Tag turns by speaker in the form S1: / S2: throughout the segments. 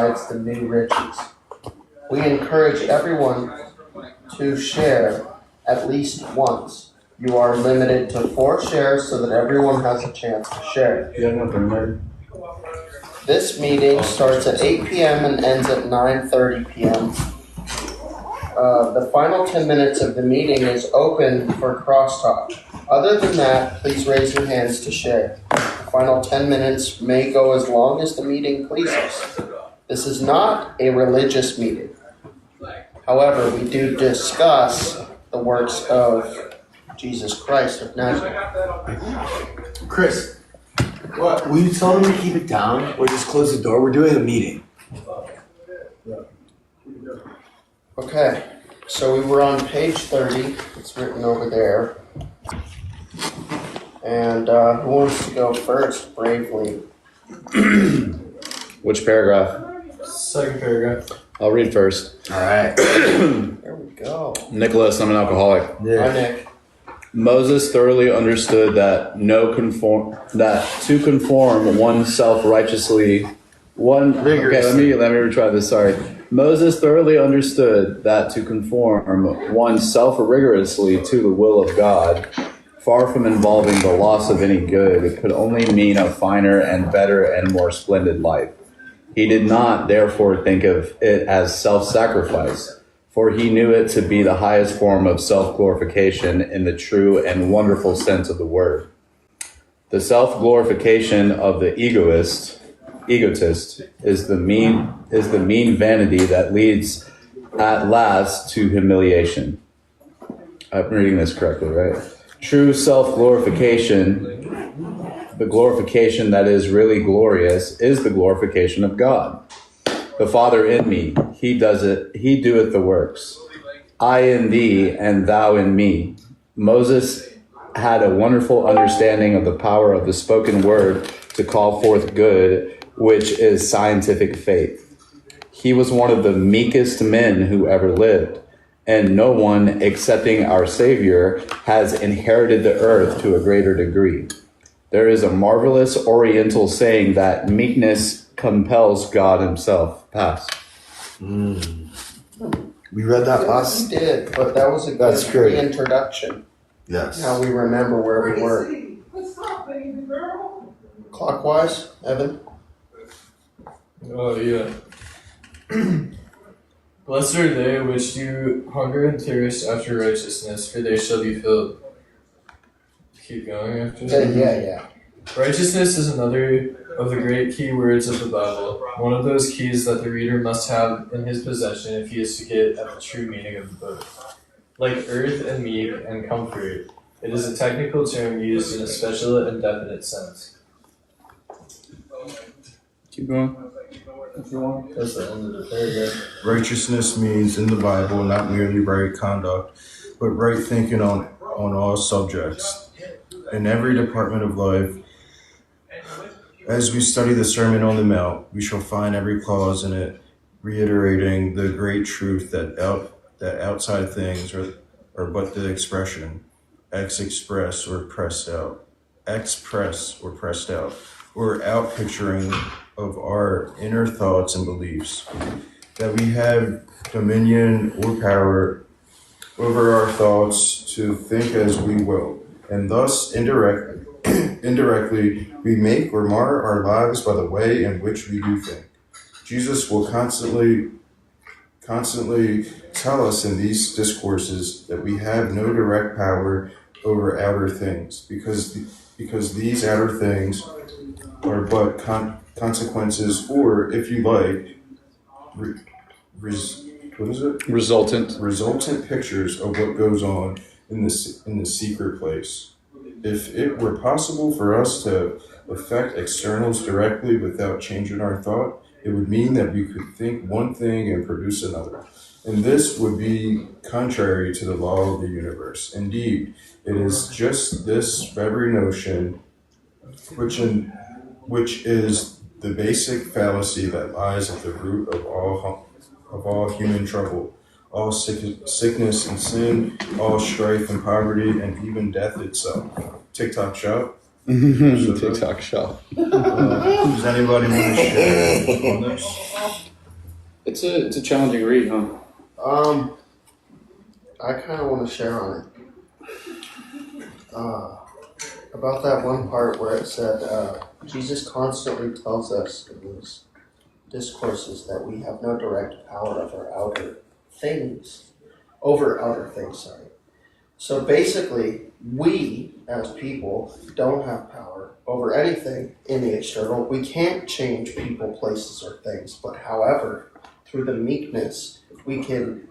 S1: the new riches. We encourage everyone to share at least once. You are limited to 4 shares so that everyone has a chance to share. This meeting starts at 8 p.m. and ends at 9:30 p.m. The final 10 minutes of the meeting is open for crosstalk. Other than that, please raise your hands to share. The final 10 minutes may go as long as the meeting pleases. This is not a religious meeting. However, we do discuss the works of Jesus Christ of Nazareth.
S2: Chris, what? Will you tell them to keep it down or just close the door? We're doing a meeting.
S1: Okay, so we were on page 30. It's written over there. And who wants to go first, bravely?
S3: Which paragraph?
S4: Second paragraph.
S3: I'll read first.
S2: All right.
S1: There we go.
S3: Nicholas, I'm an alcoholic.
S2: Yeah.
S1: Hi, Nick.
S3: Moses thoroughly understood that to conform oneself righteously,
S2: Vigorously.
S3: let me retry this. Sorry. Moses thoroughly understood that to conform oneself rigorously to the will of God, far from involving the loss of any good, could only mean a finer and better and more splendid life. He did not, therefore, think of it as self-sacrifice, for he knew it to be the highest form of self-glorification in the true and wonderful sense of the word. The self-glorification of the egotist is the mean vanity that leads at last to humiliation. I'm reading this correctly, right? True self-glorification, the glorification that is really glorious, is the glorification of God. The Father in me, he doeth the works. I in thee, and thou in me. Moses had a wonderful understanding of the power of the spoken word to call forth good, which is scientific faith. He was one of the meekest men who ever lived, and no one, excepting our Savior, has inherited the earth to a greater degree. There is a marvelous Oriental saying that meekness compels God himself. Pass.
S2: We read that last.
S1: We did, but that was a
S2: That's
S1: good
S2: great.
S1: reintroduction.
S2: Yes.
S1: Now we remember where we were. Clockwise, Evan?
S4: Oh, yeah. Blessed are they which do hunger and thirst after righteousness, for they shall be filled. Keep going after that?
S1: Yeah.
S4: Righteousness is another of the great key words of the Bible, one of those keys that the reader must have in his possession if he is to get at the true meaning of the book. Like earth and meek and comfort, it is a technical term used in a special and definite sense.
S3: Keep going.
S4: If you want. That's the end of the paragraph.
S5: Righteousness means in the Bible not merely right conduct, but right thinking on all subjects. In every department of life, as we study the Sermon on the Mount, we shall find every clause in it reiterating the great truth that outside things are but the expression, express or pressed out, or out picturing of our inner thoughts and beliefs, that we have dominion or power over our thoughts to think as we will, and thus indirectly we make or mar our lives by the way in which we do think. Jesus will constantly tell us in these discourses that we have no direct power over outer things, because these outer things are but consequences, or if you like, resultant pictures of what goes on in the secret place. If it were possible for us to affect externals directly without changing our thought, it would mean that we could think one thing and produce another. And this would be contrary to the law of the universe. Indeed, it is just this very notion which is the basic fallacy that lies at the root of all human trouble, all sickness and sin, all strife and poverty, and even death itself. TikTok shop.
S3: TikTok shop.
S5: Does anybody want to share on this?
S3: It's a challenging read, huh?
S1: I kind of want to share on it. About that one part where it said, Jesus constantly tells us in these discourses that we have no direct power over outer things. So basically, we as people don't have power over anything in the external. We can't change people, places, or things. But however, through the meekness, we can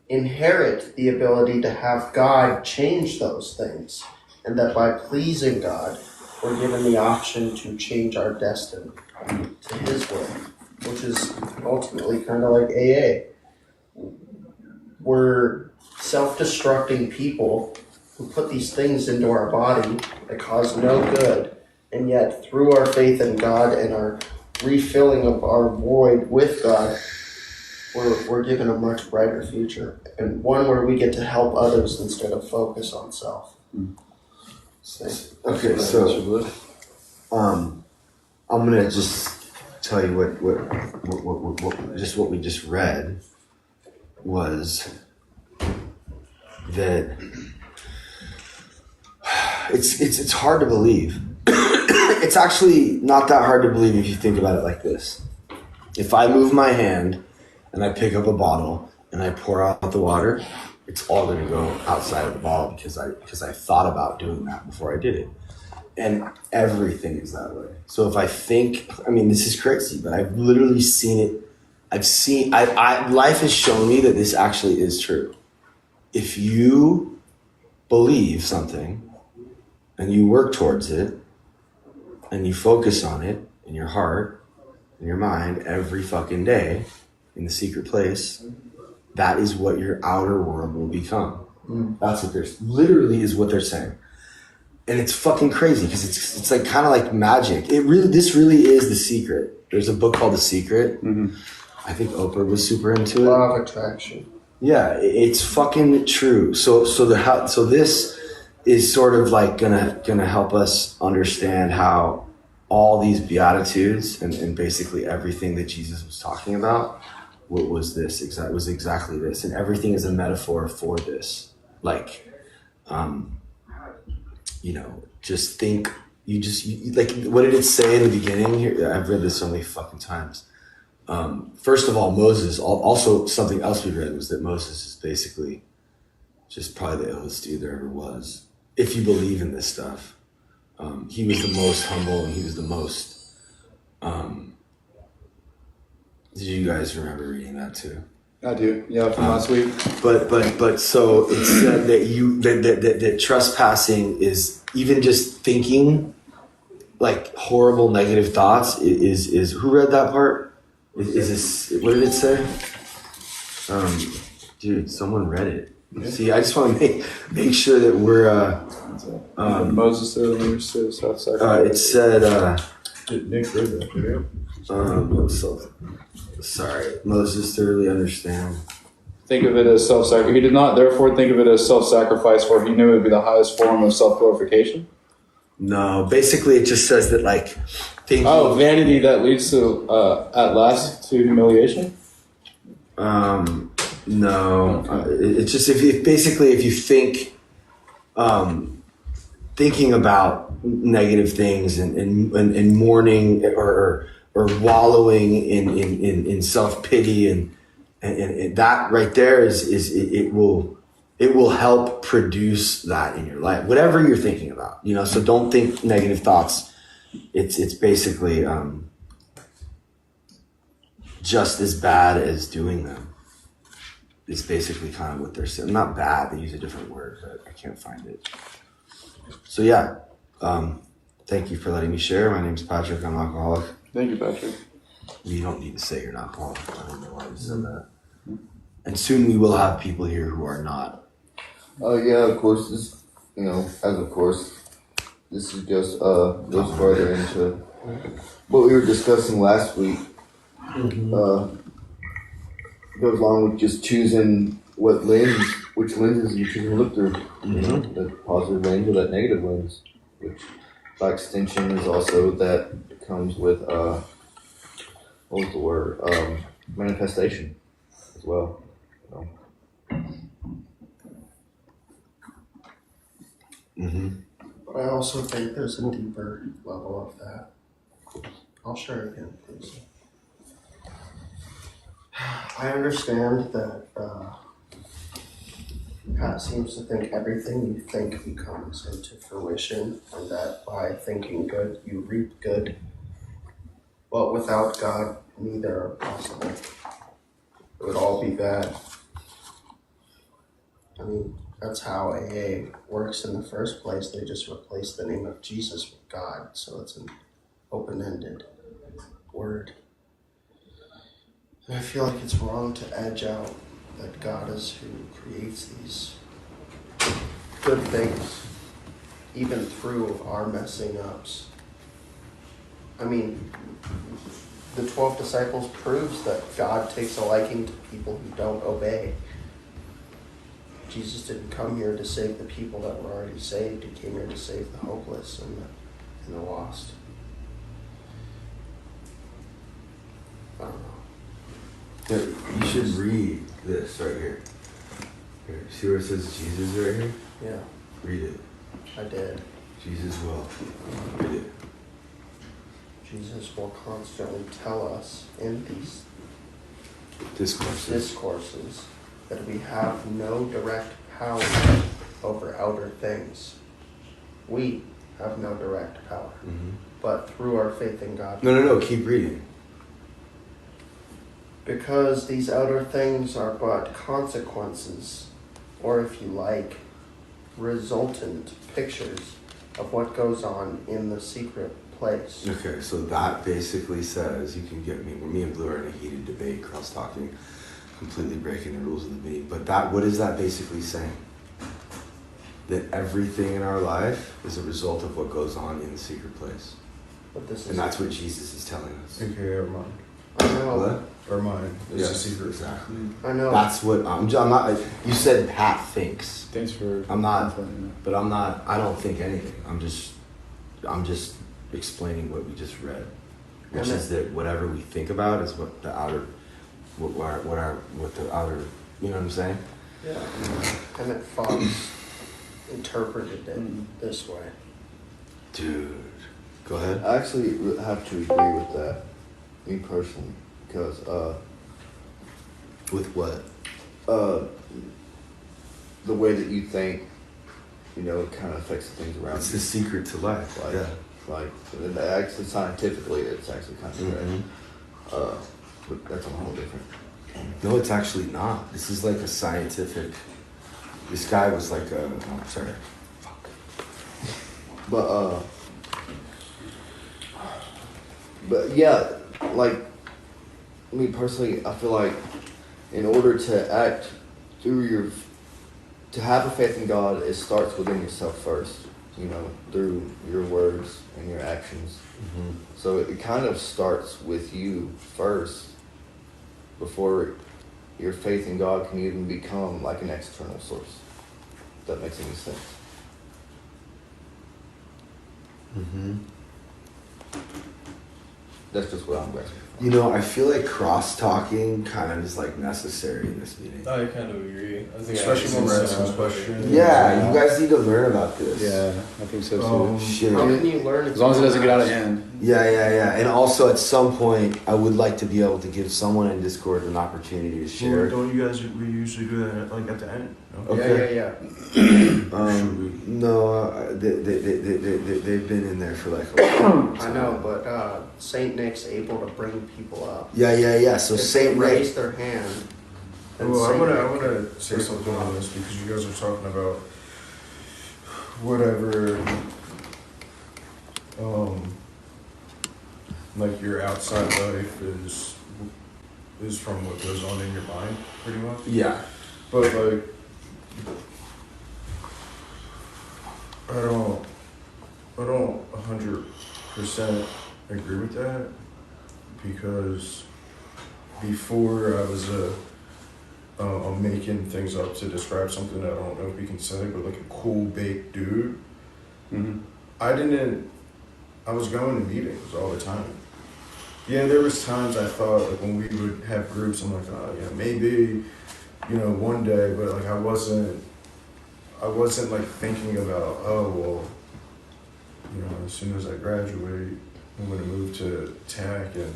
S1: inherit the ability to have God change those things. And that by pleasing God, we're given the option to change our destiny to His will, which is ultimately kind of like AA. We're self-destructing people who put these things into our body that cause no good, and yet through our faith in God and our refilling of our void with God, we're given a much brighter future, and one where we get to help others instead of focus on self.
S2: Okay, so I'm gonna just tell you what we just read was that it's hard to believe. It's actually not that hard to believe if you think about it like this. If I move my hand and I pick up a bottle and I pour out the water, it's all going to go outside of the bottle because I thought about doing that before I did it. And everything is that way. So if I think, this is crazy, but I've literally seen it. Life has shown me that this actually is true. If you believe something and you work towards it and you focus on it in your heart, in your mind, every fucking day in the secret place, that is what your outer world will become. That's what literally is what they're saying. And it's fucking crazy because it's like kind of like magic. This really is the secret. There's a book called The Secret. Mm-hmm. I think Oprah was super into it.
S1: Law of attraction.
S2: Yeah, it's fucking true. So this is sort of like gonna help us understand how all these beatitudes and basically everything that Jesus was talking about was exactly this, and everything is a metaphor for this. Like, just think. Like, what did it say in the beginning? Here, I've read this so many fucking times. First of all, Moses. Also, something else we read was that Moses is basically just probably the illest dude there ever was. If you believe in this stuff, he was the most humble, and he was the most. Did you guys remember reading that too?
S3: I do. Yeah, from last week.
S2: But so it said that trespassing is even just thinking like horrible negative thoughts is who read that part? Is this, what did it say? Dude, someone read it. Yeah. See, I just want to make sure that we're
S3: Moses thoroughly understood self-sacrifice.
S2: It said
S5: Nick read that,
S2: sorry. Moses thoroughly understand.
S3: Think of it as self-sacrifice. He did not therefore think of it as self-sacrifice, for he knew it would be the highest form of self-glorification. No, basically it just says that like thinking. Oh, vanity that leads to at last to humiliation.
S2: No, it's just if you think, thinking about negative things and mourning or wallowing in self-pity and that right there it will help produce that in your life, whatever you're thinking about, so don't think negative thoughts. It's basically just as bad as doing them. It's basically kind of what they're saying. Not bad, they use a different word, but I can't find it. So yeah, thank you for letting me share. My name's Patrick, I'm an alcoholic.
S3: Thank you, Patrick.
S2: You don't need to say you're not alcoholic. I don't know why you said that. And soon we will have people here who are not.
S6: Yeah, of course, this is just goes further into what we were discussing last week. Goes along with just choosing which lenses you choose to look through. The positive lens or that negative lens, which by extension is also that comes with what was the word? manifestation as well. So.
S1: But I also think there's a deeper level of that. I'll share again, please. I understand that Pat seems to think everything you think becomes into fruition, and that by thinking good, you reap good. But without God, neither are possible. It would all be bad. I mean, that's how AA works in the first place. They just replace the name of Jesus with God, so it's an open-ended word. And I feel like it's wrong to edge out that God is who creates these good things, even through our messing ups. I mean, the 12 disciples proves that God takes a liking to people who don't obey. Jesus didn't come here to save the people that were already saved. He came here to save the hopeless and the lost. I don't know.
S2: You should read this right here. Here, see where it says Jesus right here?
S1: Yeah,
S2: Read it.
S1: I did.
S2: Jesus will. Read it.
S1: Jesus will constantly tell us in these discourses that we have no direct power over outer things. We have no direct power, but through our faith in God.
S2: No, keep reading.
S1: Because these outer things are but consequences, or if you like, resultant pictures of what goes on in the secret place.
S2: Okay, so that basically says, you can get me, me and Blue are in a heated debate, cross-talking, completely breaking the rules of the debate, but what is that basically saying? That everything in our life is a result of what goes on in the secret place.
S1: But this is,
S2: and that's what Jesus is telling us.
S5: Okay, our mind.
S1: I know.
S2: What?
S5: Our mind is
S2: Yes,
S5: a secret.
S2: exactly.
S1: I know.
S2: That's what I'm not. You said Pat thinks.
S3: Thanks for.
S2: I'm not, but I'm not. I don't think anything. I'm just explaining what we just read, which is that whatever we think about is what the outer, what the outer. You know what I'm saying?
S1: Yeah. Emmett Fox interpreted it this way.
S2: Dude, go ahead.
S6: I actually have to agree with that, me personally, because
S2: With what?
S6: the way that you think, you know, it kind of affects the things around
S2: It's
S6: you.
S2: the secret to life.
S6: Like,
S2: Yeah.
S6: like, and actually scientifically, it's actually kind of correct. But that's a whole different.
S2: No, it's actually not. This is like a scientific. This guy was like a. Oh, sorry.
S6: But yeah, like me personally, I feel like in order to act to have a faith in God, it starts within yourself first. You know, through your words and your actions. So it kind of starts with you first, before your faith in God can even become like an external source. If that makes any sense. That's just what I'm grasping.
S2: You know, I feel like cross-talking kind of is like necessary in this meeting.
S4: I kind of agree. I think
S5: Especially when we're asking questions.
S2: Yeah, you guys need to learn about this.
S3: Yeah, I think so too.
S2: Shit.
S1: How can you learn
S3: As long as it doesn't get out of hand.
S2: Yeah. And also, at some point, I would like to be able to give someone in Discord an opportunity to share.
S5: Don't you guys? We usually do that like at the end. No?
S2: Okay.
S1: Yeah.
S2: No, they've been in there for like a while.
S1: I know, but Saint Nick's able to bring people up.
S2: Yeah. So
S1: If
S2: Saint
S1: they
S2: Nick.
S1: raise their hand. then
S5: Well, I
S1: Saint
S5: want
S1: Nick
S5: to say
S1: brings
S5: something
S1: them
S5: on
S1: up.
S5: this because you guys are talking about whatever, like your outside life is from what goes on in your mind, pretty much.
S2: Yeah.
S5: But like, I don't 100% agree with that, because before I was I'm making things up to describe something that I don't know if we can say, but like a cool baked dude. I was going to meetings all the time, Yeah, there was times I thought, like, when we would have groups, I'm like, oh, yeah, maybe, one day, but, like, I wasn't, like, thinking about, oh, well, as soon as I graduate, I'm going to move to tech and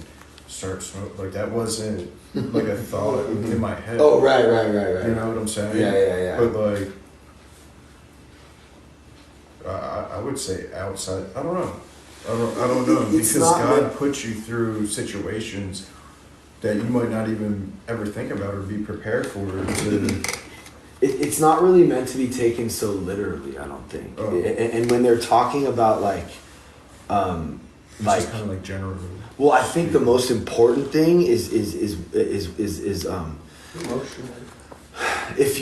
S5: start smoking. Like, that wasn't, like, a thought in my head.
S2: Oh, right.
S5: You know what I'm saying?
S2: Yeah.
S5: But, like, I would say outside, I don't know. I don't know,
S2: It's
S5: because
S2: not
S5: God
S2: like-
S5: puts you through situations that you might not even ever think about or be prepared for.
S2: It's not really meant to be taken so literally, I don't think.
S5: Oh.
S2: And when they're talking about like,
S5: It's just kind of like general.
S2: well, I think the most important thing is
S1: Emotional.
S2: if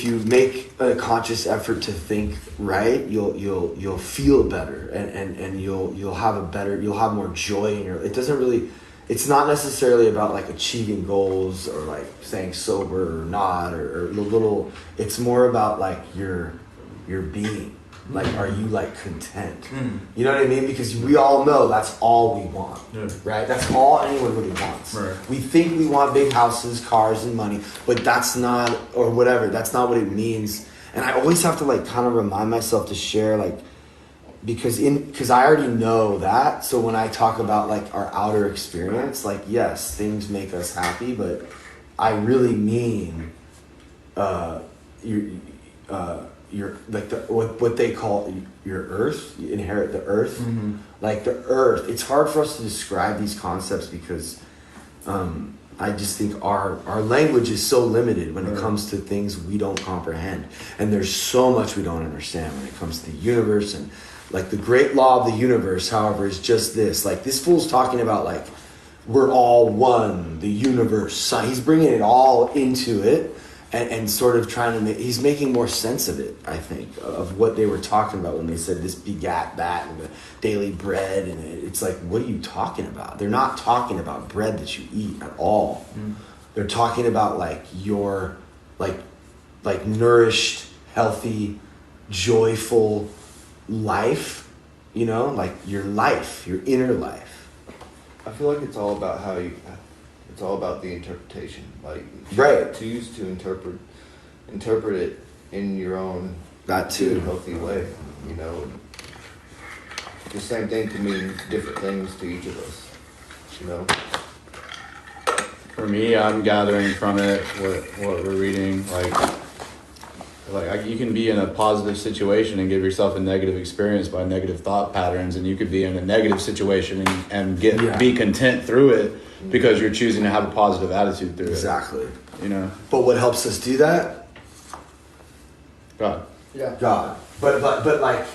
S2: you make a conscious effort to think right, you'll feel better and you'll have more joy in your. It doesn't really. It's not necessarily about like achieving goals or like staying sober or not or little. It's more about like your being. Like, are you like content? You know what I mean? Because we all know that's all we want, right? That's all anyone really wants.
S5: Right.
S2: We think we want big houses, cars, and money, but that's not, or whatever. That's not what it means. And I always have to like kind of remind myself to share like, because I already know that. So when I talk about like our outer experience, like yes, things make us happy, but I really mean, your like what they call your earth. You inherit the earth. Like the earth. It's hard for us to describe these concepts because I just think our language is so limited when it comes to things we don't comprehend, and there's so much we don't understand when it comes to the universe. And like the great law of the universe, however, is just this. Like this fool's talking about like we're all one, the universe. So he's bringing it all into it. And sort of trying to he's making more sense of it, I think, of what they were talking about when they said this begat that and the daily bread. And it's like, what are you talking about? They're not talking about bread that you eat at all. They're talking about like your, like nourished, healthy, joyful life, like your life, your inner life.
S6: I feel like it's all about it's all about the interpretation. Like,
S2: right.
S6: Choose to interpret it in your own
S2: that too
S6: healthy way. The same thing can mean different things to each of us.
S3: For me, I'm gathering from it what we're reading. Like you can be in a positive situation and give yourself a negative experience by negative thought patterns, and you could be in a negative situation and be content through it because you're choosing to have a positive attitude through it.
S2: Exactly.
S3: But
S2: what helps us do that?
S3: God.
S1: Yeah.
S2: God. But like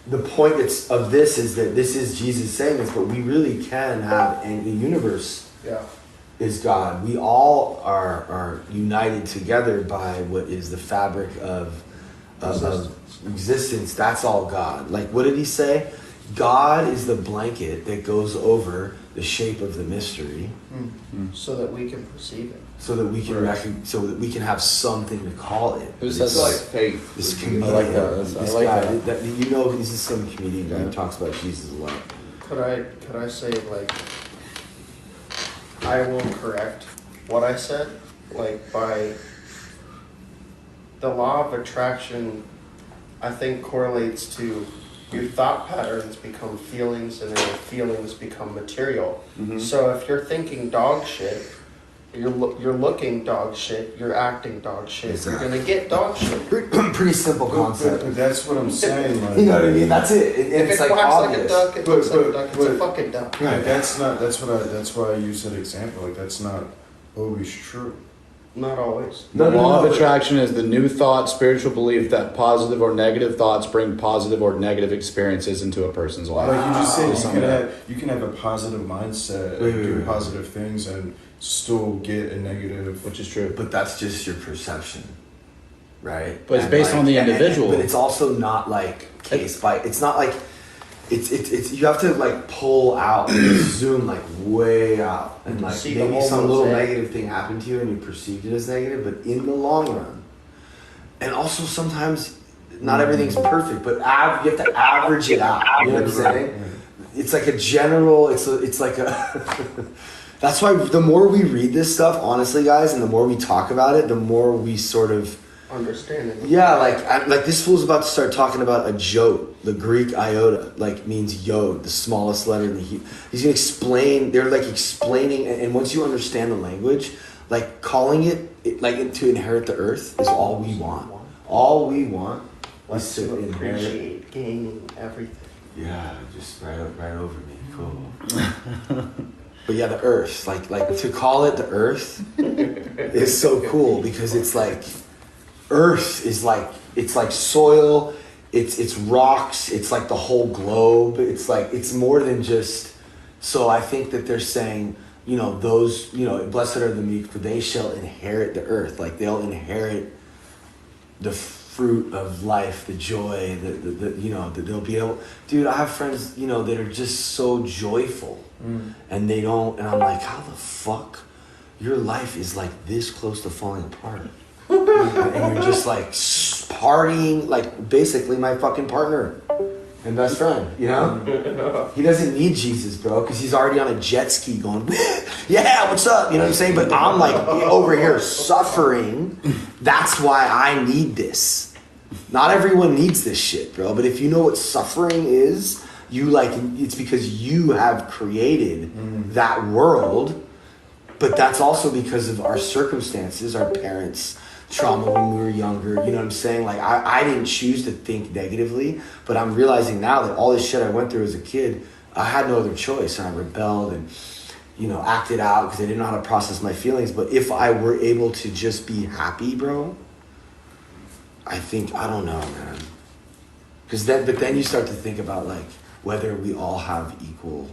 S2: the point of this is that this is Jesus saying this, but we really can have, and the universe is God. We all are united together by what is the fabric of existence. That's all God. Like, what did he say? God is the blanket that goes over the shape of the mystery,
S1: so that we can perceive it.
S2: so that we can so that we can have something to call it.
S3: Who says
S6: It's like faith.
S2: This
S3: I
S2: comedian,
S3: like that.
S2: this
S3: I like
S2: guy,
S3: that.
S2: this is some comedian guy who talks about Jesus a lot.
S1: Could I say, like, I will correct what I said, like, by the law of attraction, I think correlates to your thought patterns become feelings, and then your feelings become material. So if you're thinking dog shit, you're looking dog shit, you're acting dog shit,
S2: Exactly.
S1: you're gonna get dog shit.
S2: Pretty simple concept.
S5: But that's what I'm saying. Like,
S2: You know what I mean? That's it. And
S1: If
S2: it's
S1: it
S2: like
S1: quacks like a
S2: obvious.
S1: duck, it
S5: But-
S1: looks like a
S5: but-
S1: duck, it's
S5: but-
S1: a fucking duck.
S5: Right. That's why I use that example. Like, that's not always true.
S1: Not always.
S3: The law
S2: No.
S3: of attraction is the new thought, spiritual belief that positive or negative thoughts bring positive or negative experiences into a person's life.
S5: Like you just said,
S3: Sum it up.
S5: you can have a positive mindset
S2: Wait,
S5: and do
S2: wait.
S5: positive things and still get a negative.
S3: Which is true.
S2: But that's just your perception, right?
S3: But it's
S2: And
S3: based on the individual.
S2: But it's also not like case by. It's not like it's. You have to like pull out, and zoom like way out, and like
S1: See the
S2: maybe
S1: whole
S2: some little
S1: mosaic.
S2: negative thing happened to you, and you perceived it as negative. But in the long run, and also sometimes not everything's perfect, but you have to average it out. You know what I'm saying? it's like a general. It's like a. That's why the more we read this stuff, honestly, guys, and the more we talk about it, the more we sort of
S1: understand it.
S2: Yeah, like this fool's about to start talking about a jot. The Greek iota means yod, the smallest letter in the Hebrew. He's gonna explain. They're explaining, and once you understand the language, calling it to inherit the earth is all we want. All we want is to
S1: appreciate gaining everything.
S2: Yeah, just right over me. Cool. But yeah, the earth, to call it the earth is so cool because it's earth is it's like soil, it's rocks, it's like the whole globe. It's more than just. So I think that they're saying, those, blessed are the meek, for they shall inherit the earth. They'll inherit the fruit of life, the joy, that they'll be able. Dude, I have friends, that are just so joyful, and they don't. And I'm like, how the fuck, your life is this close to falling apart, and you're just partying, basically my fucking partner and best friend, He doesn't need Jesus, bro, because he's already on a jet ski going, yeah, what's up? You know what I'm saying? But I'm over here suffering. That's why I need this. Not everyone needs this shit, bro. But if you know what suffering is, it's because you have created that world. But that's also because of our circumstances, our parents' trauma when we were younger. You know what I'm saying? I didn't choose to think negatively, but I'm realizing now that all this shit I went through as a kid, I had no other choice, and I rebelled and acted out because I didn't know how to process my feelings. But if I were able to just be happy, bro, I don't know, man. But then you start to think about whether we all have equal,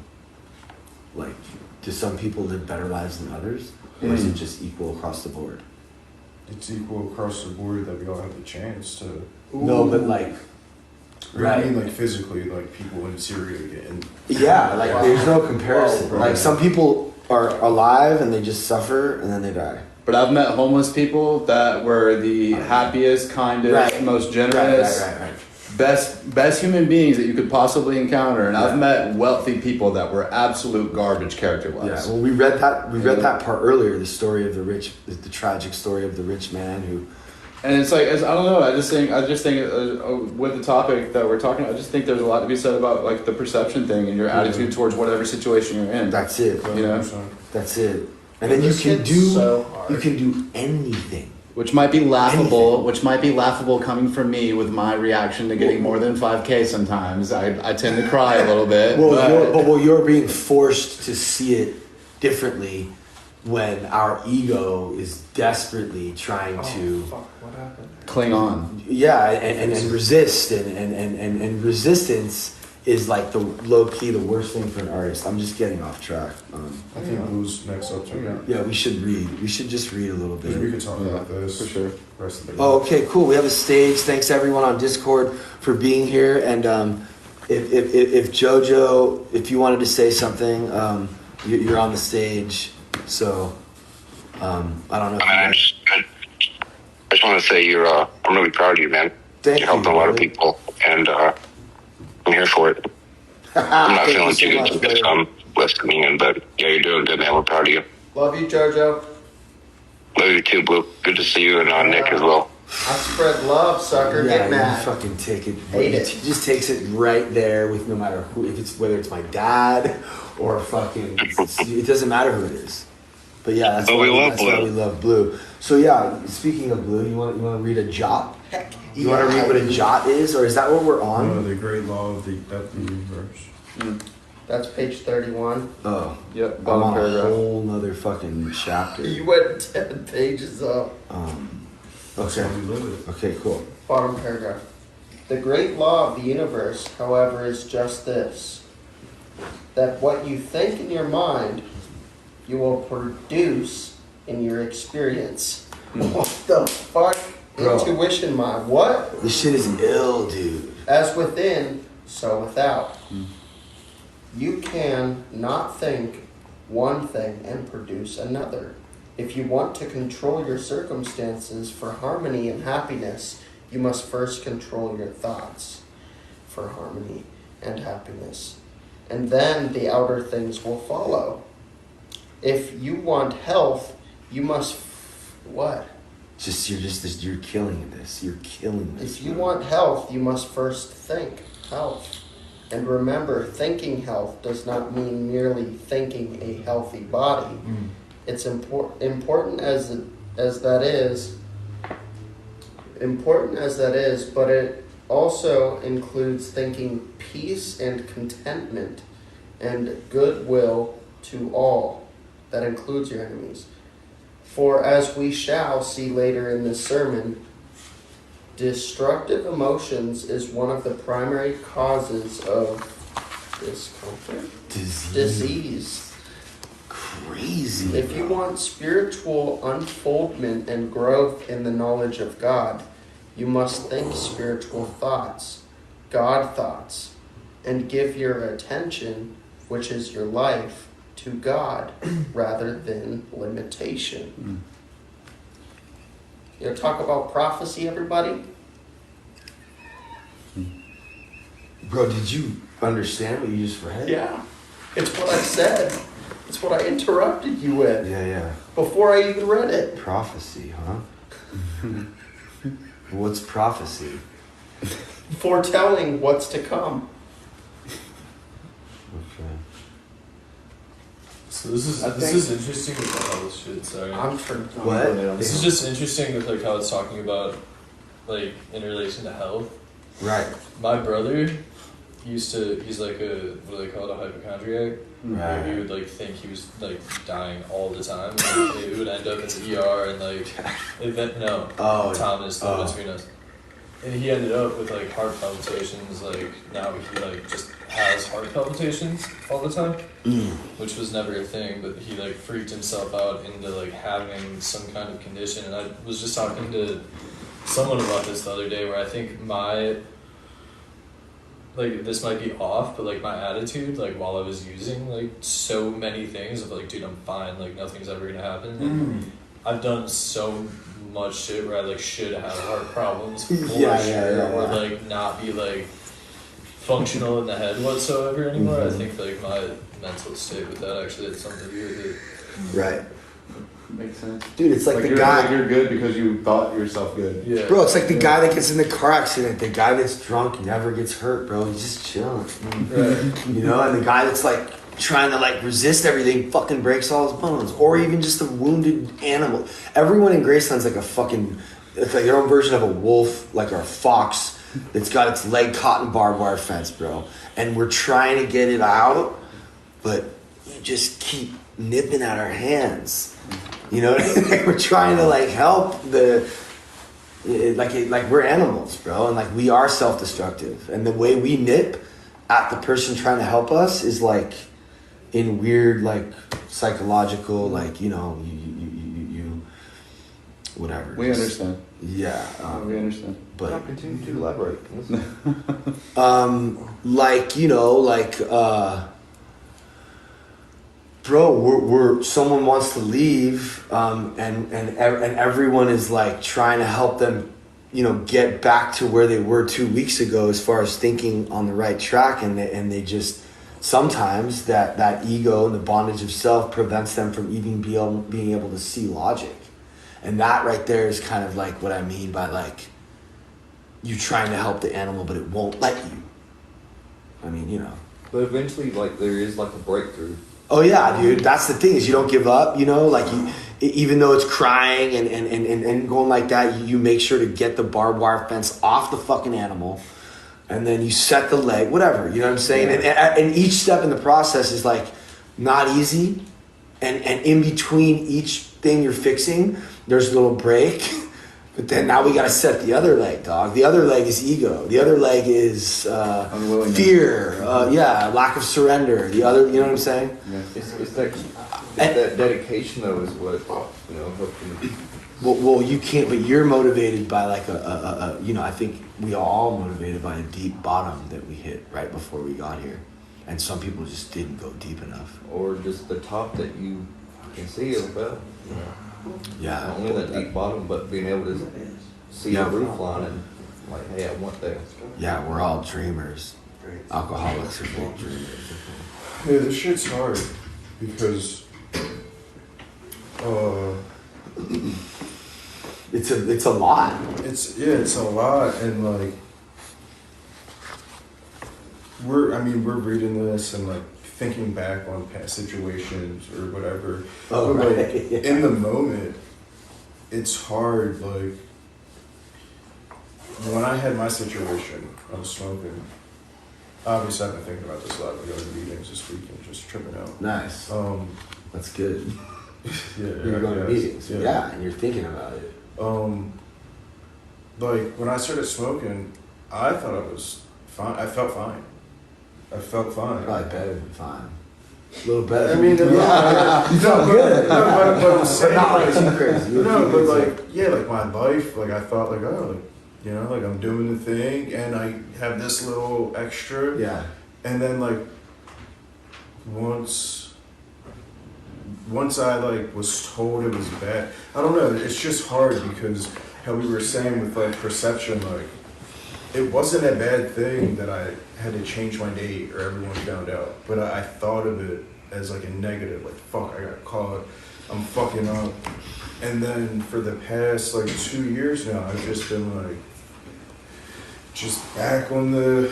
S2: do some people live better lives than others, or is it just equal across the board?
S5: It's equal across the board that we all have the chance to.
S2: No, but
S5: Right. I mean, physically, people in Syria getting.
S2: Yeah, there's no comparison. Some people are alive and they just suffer and then they die.
S3: But I've met homeless people that were the happiest, kindest, most generous, best human beings that you could possibly encounter. And I've met wealthy people that were absolute garbage character-wise.
S2: Yeah, well, we read that part earlier, the story of the tragic story of the rich man who.
S3: And it's I don't know. I just think with the topic that we're talking about, I just think there's a lot to be said about the perception thing and your attitude towards whatever situation you're in.
S2: That's it. That's it. And then you can do anything.
S3: Which might be laughable coming from me with my reaction to getting more than 5K sometimes. I tend to cry a little bit.
S2: Well, you're being forced to see it differently when our ego is desperately trying to
S3: cling on.
S2: Yeah, and resist. And resistance is the low key the worst thing for an artist. I'm just getting off track.
S5: I think Blue's next up too.
S2: Yeah, we should read. We should just read a little bit.
S5: We could talk about this
S3: for sure.
S5: Rest of the day.
S2: Oh, okay, cool. We have a stage. Thanks everyone on Discord for being here. And if JoJo, if you wanted to say something, you're on the stage. So I don't know.
S7: I just want to say I'm really proud of you, man.
S2: Thank
S7: you're helping a lot of people, and I'm here for it. I'm not feeling too good because I'm listening, but yeah, you're doing good, man. We're proud of you.
S1: Love you, JoJo.
S7: Love you too, Blue. Good to see you, and Nick as well.
S1: I spread love, sucker.
S2: Yeah,
S1: Get mad.
S2: You fucking take it.
S1: Hate it.
S2: He just takes it right there with no matter who, whether it's my dad or fucking. It doesn't matter who it is. But yeah, that's why we love Blue. So yeah, speaking of Blue, you want to read a jot? You want to read what a jot is, or is that what we're on?
S5: No, the great law of the universe.
S1: That's page 31.
S2: Oh,
S3: yep.
S2: I'm on a whole nother fucking chapter.
S1: You went 10 pages up.
S2: Okay, cool.
S1: Bottom paragraph. The great law of the universe, however, is just this: that what you think in your mind, you will produce in your experience. What the fuck? Bro. Intuition mind. What?
S2: This shit is ill, dude.
S1: As within, so without. You can not think one thing and produce another. If you want to control your circumstances for harmony and happiness, you must first control your thoughts for harmony and happiness. and then the outer things will follow. If you want health, you must what?
S2: You're killing this. You're killing this.
S1: If you want health, you must first think health. And remember, thinking health does not mean merely thinking a healthy body. It's important as that is, but it also includes thinking peace and contentment and goodwill to all. That includes your enemies. For as we shall see later in this sermon, destructive emotions is one of the primary causes of discomfort. Disease.
S2: Crazy.
S1: If you want spiritual unfoldment and growth in the knowledge of God, you must think spiritual thoughts, God thoughts, and give your attention, which is your life, to God rather than limitation. You know, talk about prophecy, everybody.
S2: Bro, did you understand what you just read?
S1: Yeah, it's what I said. It's what I interrupted you with.
S2: Yeah.
S1: Before I even read it.
S2: Prophecy, huh? What's prophecy?
S1: Foretelling what's to come.
S2: Okay.
S4: So this is interesting with all this shit. Sorry.
S2: What?
S4: This is just interesting with like how it's talking about like in relation to health.
S2: Right.
S4: My brother he's like a, what do they call it, a hypochondriac.
S2: Right.
S4: He would like think he was like dying all the time. Like, it would end up in the ER and like Thomas the between us. And he ended up with like heart palpitations. Like now he like just has heart palpitations all the time, which was never a thing. But he like freaked himself out into like having some kind of condition. And I was just talking to someone about this the other day, where I think this might be off, but like my attitude, like while I was using like so many things of like, dude, I'm fine, like nothing's ever gonna happen. I've done so much shit where I like should have heart problems or like not be like functional in the head whatsoever anymore. I think like my mental state with that actually had something to do with it.
S2: Right.
S3: Makes sense.
S2: Dude, it's like the
S3: you're,
S2: guy.
S3: like you're good because you thought yourself good.
S4: Yeah.
S2: Bro, it's like the guy that gets in the car accident. The guy that's drunk never gets hurt, bro. He's just chilling.
S4: Right.
S2: You know, and the guy that's like trying to like resist everything fucking breaks all his bones. Or even just a wounded animal. Everyone in Graceland's like a fucking, it's like their own version of a wolf, like a fox that's got its leg caught in barbed wire fence, bro. And we're trying to get it out, but you just keep nipping at our hands. You know what I mean? We're trying to like help like we're animals, bro, and like we are self-destructive. And the way we nip at the person trying to help us is like in weird like psychological like you whatever.
S3: We understand.
S2: Yeah.
S3: We understand.
S2: But
S6: continue to elaborate.
S2: bro, we're someone wants to leave, and everyone is like trying to help them, get back to where they were 2 weeks ago as far as thinking on the right track, and they just sometimes that ego and the bondage of self prevents them from even being able to see logic, and that right there is kind of like what I mean by like you trying to help the animal, but it won't let you. I mean,
S6: But eventually, like there is like a breakthrough.
S2: Oh yeah, dude. That's the thing is you don't give up. Like even though it's crying and going like that, you make sure to get the barbed wire fence off the fucking animal, and then you set the leg, whatever. You know what I'm saying? Yeah. And each step in the process is like not easy, and in between each thing you're fixing, there's a little break. But then now we gotta set the other leg, dog. The other leg is ego. The other leg is fear. Lack of surrender. The other, you know what I'm saying?
S6: Yeah. It's that dedication though is what helped me.
S2: Well, you can't. But you're motivated by like I think we are all motivated by a deep bottom that we hit right before we got here, and some people just didn't go deep enough.
S6: Or just the top that you can see as well.
S2: Yeah.
S6: Not only that deep bottom, but being able to see the roof line and like, hey, I want that.
S2: Yeah, we're all dreamers. alcoholics or won't drink.
S5: Yeah, this shit's hard because
S2: it's a lot.
S5: it's a lot, and like we're reading this and like thinking back on past situations or whatever.
S2: Oh,
S5: but
S2: right.
S5: like
S2: Yeah.
S5: in the moment, it's hard. Like when I had my situation, I was smoking. Obviously, I've been thinking about this a lot. We go to meetings this week and just tripping out.
S2: Nice. That's good.
S5: Yeah,
S2: You're going to meetings.
S5: Yeah.
S2: Yeah, and you're thinking about it.
S5: Like when I started smoking, I thought I was fine. I felt fine.
S2: Probably better than fine. A little better.
S5: I mean,
S2: yeah. You felt good.
S5: but I'm saying,
S2: not like too crazy.
S5: No, but like, yeah, like my life, like I thought, like, oh, like, you know, like I'm doing the thing, and I have this little extra.
S2: Yeah.
S5: And then like, once I like was told it was bad, I don't know. It's just hard because how we were saying with like perception, like it wasn't a bad thing that I had to change my date or everyone found out, but I thought of it as like a negative, like fuck, I got caught, I'm fucking up. And then for the past like 2 years now, I've just been like, just back on the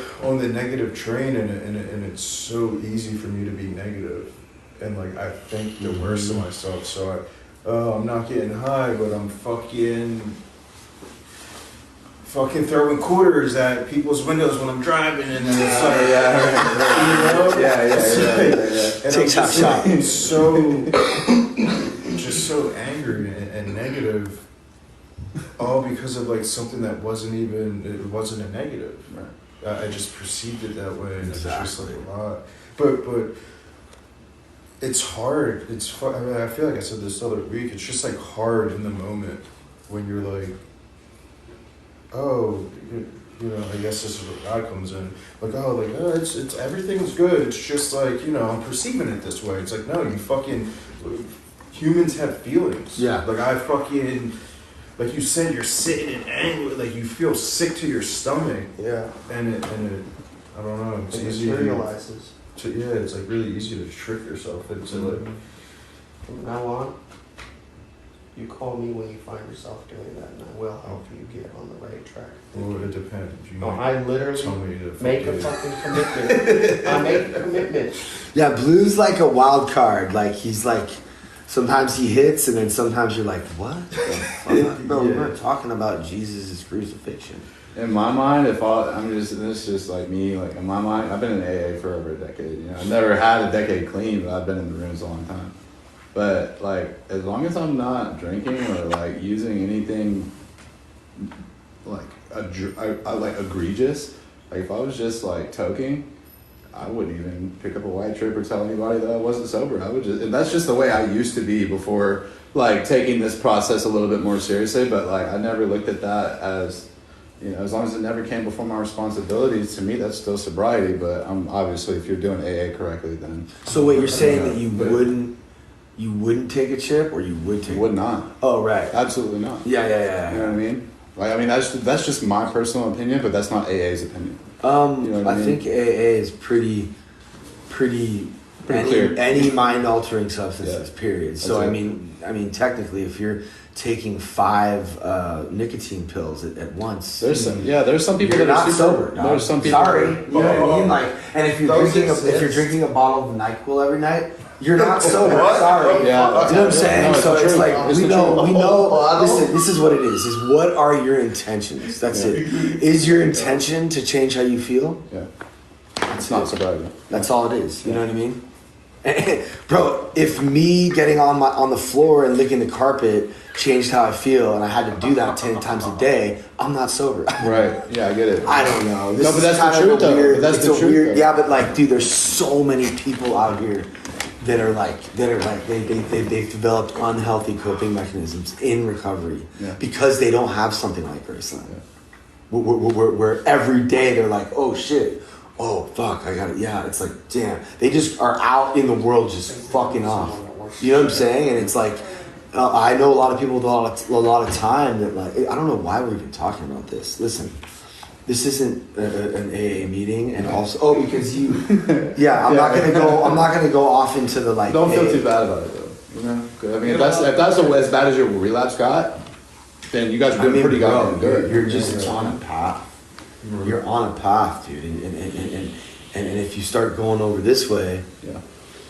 S5: negative train, and it's so easy for me to be negative, and like I think the worst of myself. So I'm not getting high, but I'm fucking throwing quarters at people's windows when I'm driving, and then it's like, you know,
S2: Yeah.
S5: and
S2: Take
S5: I'm
S2: shot.
S5: just so angry and negative. All because of like something that wasn't a negative. Right. I just perceived it that way, and it's just like a lot. But it's hard. I mean, I feel like I said this the other week. It's just like hard in the moment when you're like, oh, you know, I guess this is where God comes in. Like, oh, like, oh, it's everything's good. It's just like, you know, I'm perceiving it this way. It's like, no, you fucking humans have feelings.
S2: Yeah.
S5: Like I fucking. Like you said, you're sitting in anger, like you feel sick to your stomach.
S1: Yeah.
S5: And it I don't know, it's
S1: It
S5: easy
S1: materializes.
S5: it's like really easy to trick yourself into like.
S1: From now on, you call me when you find yourself doing that, and I will help you get on the right track.
S5: Well, it depends. You
S1: No,
S5: might
S1: I literally
S5: tell me to
S1: make a
S5: fucking-
S1: fucking commitment. I make a commitment.
S2: Yeah, Blue's like a wild card. Like he's like, sometimes he hits, and then sometimes you're like, what? The fuck? Bro, we weren't talking about Jesus' crucifixion.
S3: In my mind, this is just like me, like in my mind, I've been in AA for over a decade. You know, I've never had a decade clean, but I've been in the rooms a long time. But like, as long as I'm not drinking or like using anything like like egregious, like if I was just like toking, I wouldn't even pick up a white trip or tell anybody that I wasn't sober. I would just, and that's just the way I used to be before, like taking this process a little bit more seriously. But like, I never looked at that as, you know, as long as it never came before my responsibilities. To me, that's still sobriety. But obviously, if you're doing AA correctly, then.
S2: So what you're saying that you
S3: but
S2: wouldn't take a chip, or you would take?
S3: Would not.
S2: Oh, right.
S3: Absolutely not.
S2: Yeah.
S3: You know what I mean? Like, I mean, that's just my personal opinion, but that's not AA's opinion.
S2: You know
S3: what I mean?
S2: think AA is pretty
S3: clear.
S2: Any mind-altering substances.
S3: Yeah.
S2: Period. So
S3: That's
S2: I
S3: it.
S2: mean, technically, if you're taking 5 nicotine pills at once,
S3: There's some people
S2: you're
S3: that
S2: not
S3: are
S2: sober.
S3: super.
S2: Dog.
S3: There's some people.
S2: Sorry, you know what I mean? Like, and if you're drinking a bottle of NyQuil every night, you're not sober. Sorry.
S3: Yeah.
S2: You know what I'm saying?
S3: No,
S2: So it's
S3: true.
S2: like
S3: It's
S2: we
S3: the
S2: know.
S1: truth.
S2: Listen, this is what it is. Is what are your intentions? That's it. Is your intention to change how you feel?
S3: Yeah. It's not sobriety.
S2: That's all it is. You know what I mean? Bro, if me getting on the floor and licking the carpet changed how I feel, and I had to do that 10 times a day, I'm not sober.
S3: Right. Yeah, I get it.
S2: I don't know. This
S3: No, but
S2: is
S3: that's the
S2: kind of
S3: truth,
S2: a
S3: though.
S2: weird-
S3: But that's
S2: it's
S3: the
S2: a
S3: truth,
S2: weird-
S3: though.
S2: Yeah, but like, dude, there's so many people out here that are like they've developed unhealthy coping mechanisms in recovery because they don't have something like Graceland. Where every day they're like, oh shit, oh fuck, I got it. Yeah, it's like, damn, they just are out in the world just fucking off. You know what I'm saying? And it's like, I know a lot of people with a lot of time that like, I don't know why we're even talking about this. Listen, this isn't an AA meeting, and also because you, I'm not gonna go off into the like.
S3: Don't feel too bad about it though. You know, 'cause, I mean, if that's as bad as your relapse got, then you guys are doing pretty goddamn good.
S2: You're just on a path. You're on a path, dude, and if you start going over this way,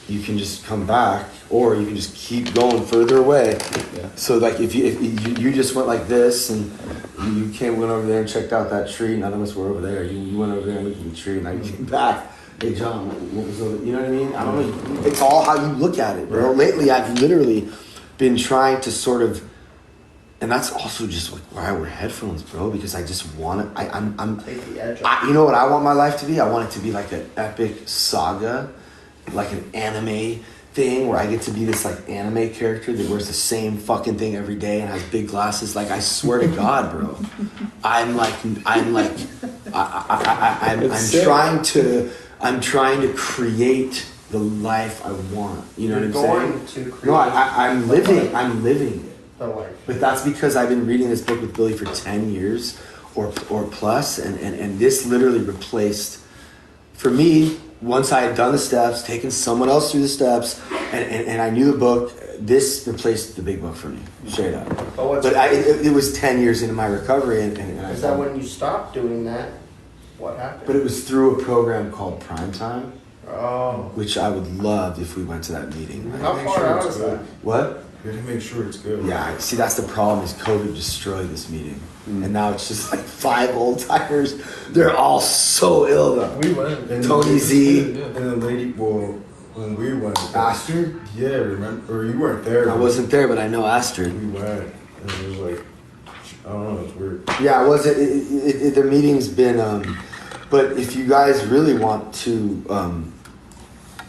S2: you can just come back, or you can just keep going further away. Yeah. So like if you just went like this, and you went over there and checked out that tree. None of us were over there. You went over there and looked at the tree, and I came back. Hey John, what was over? You know what I mean? I don't know. It's all how you look at it, bro. Lately, I've literally been trying to sort of. And that's also just like why I wear headphones, bro, because I just want it.
S1: Take the edge off.
S2: You know what I want my life to be? I want it to be like an epic saga, like an anime thing where I get to be this like anime character that wears the same fucking thing every day and has big glasses. Like I swear to God, bro, I'm trying to create the life I want. You know what I'm saying? No, I'm living it. But that's because I've been reading this book with Billy for 10 years or plus, and this literally replaced, for me, once I had done the steps, taken someone else through the steps, and I knew the book, this replaced the big book for me, straight up. But it was 10 years into my recovery. And
S1: is that when you stopped doing that? What happened?
S2: But it was through a program called Primetime, which I would love if we went to that meeting.
S1: How far out is that?
S2: What?
S5: You have to make sure it's good.
S2: Yeah, see, that's the problem is COVID destroyed this meeting. And now it's just like 5 old timers. They're all so ill though.
S4: We went.
S2: Tony Z.
S5: And the lady, when we went.
S2: Astrid?
S5: Yeah, remember? Or you weren't there.
S2: I wasn't there, but I know Astrid.
S5: We went. And it was like, I don't know, it's weird.
S2: Yeah, it wasn't. The meeting's been, but if you guys really want to,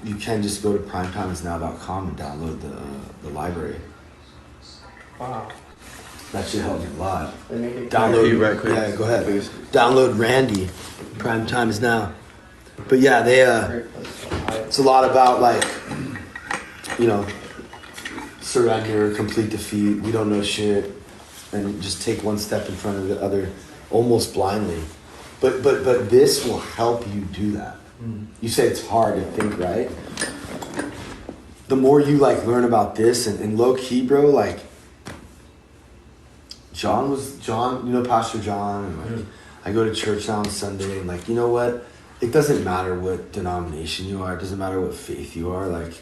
S2: you can just go to primetimesnow.com and download the library.
S1: Wow.
S2: That should help me a lot.
S3: Download right quick.
S2: Yeah, go ahead. Please. Download Randy. Prime Time is now. But yeah, they it's a lot about like, you know, surrender, complete defeat, we don't know shit, and just take one step in front of the other almost blindly. But this will help you do that. You say it's hard to think, right? The more you like learn about this and low key, bro, like John, you know, Pastor John, and like I go to church now on Sunday, and like, you know what? It doesn't matter what denomination you are, it doesn't matter what faith you are, like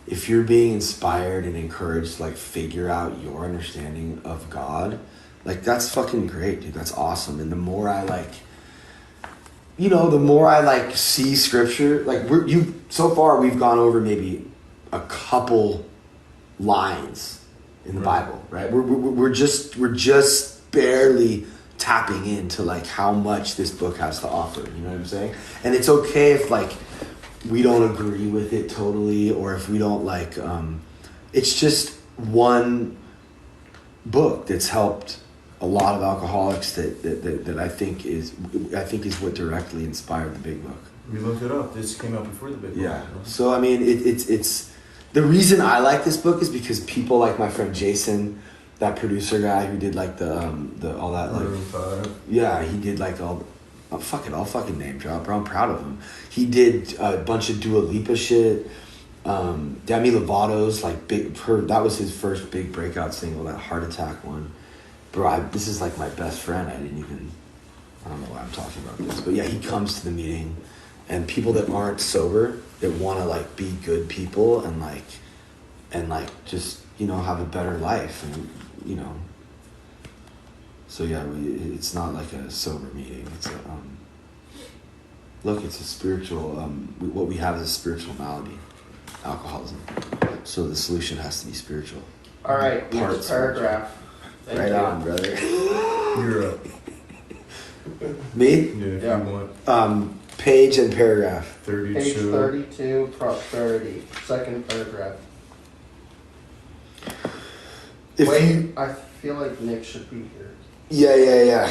S2: if you're being inspired and encouraged to like figure out your understanding of God, like that's fucking great, dude. That's awesome. And the more I like, you know, the more I like see scripture, like so far we've gone over maybe a couple lines in the Bible, right? We're just barely tapping into like how much this book has to offer, you know what I'm saying? And it's okay if like we don't agree with it totally, or if we don't like, it's just one book that's helped a lot of alcoholics that I think is what directly inspired the big book.
S5: We looked it up. This came out before the big book.
S2: Yeah. So I mean, it's the reason I like this book is because people like my friend Jason, that producer guy who did like the all that like yeah, he did like all. Oh, fuck it, I'll fucking name drop, bro. I'm proud of him. He did a bunch of Dua Lipa shit. Demi Lovato's like that was his first big breakout single, that Heart Attack one. Bro, this is like my best friend. I don't know why I'm talking about this, but yeah, he comes to the meeting, and people that aren't sober, that want to like be good people and like just, you know, have a better life, and you know. So yeah, it's not like a sober meeting. It's it's a spiritual. What we have is a spiritual malady, alcoholism. So the solution has to be spiritual.
S1: All right, next paragraph.
S2: Right on, brother.
S5: You're up.
S2: Me?
S5: Yeah, if you want.
S2: Page and paragraph.
S5: 32.
S1: Page 32, prosperity. Second paragraph. I feel like Nick should be here.
S2: Yeah.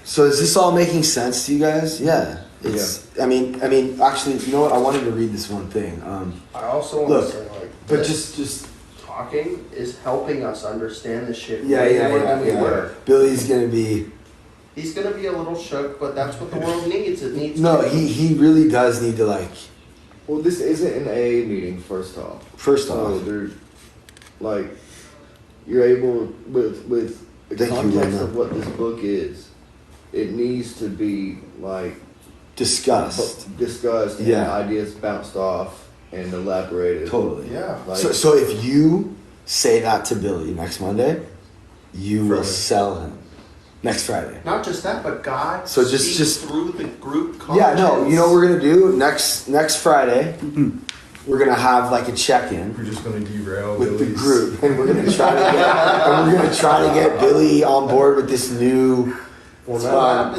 S2: So is this all making sense to you guys? Yeah. I mean, actually, you know what? I wanted to read this one thing.
S1: I also want to say, like,
S2: but just
S1: talking is helping us understand the shit.
S2: Yeah.
S1: We were.
S2: Billy's gonna be
S1: He's gonna be a little shook, but that's what the world needs. It needs.
S2: No, he really does need to like.
S6: Well, this isn't an AA meeting. First off,
S2: So
S6: they're like you're able with the
S2: Thank you,
S6: context
S2: Lena.
S6: of what this book is. It needs to be like
S2: discussed.
S6: and ideas bounced off and elaborated.
S2: Totally.
S1: Yeah.
S6: Like,
S2: So if you say that to Billy next Monday, you will sell him next Friday.
S1: Not just that, but God.
S2: So
S1: speaks
S2: just
S1: through the group.
S2: Yeah, no.
S1: conscience.
S2: You know what we're gonna do next Friday? We're gonna have like a check-in
S5: We're just going to derail
S2: with the
S5: Billy's-
S2: group, and we're gonna try to get Billy on board with this new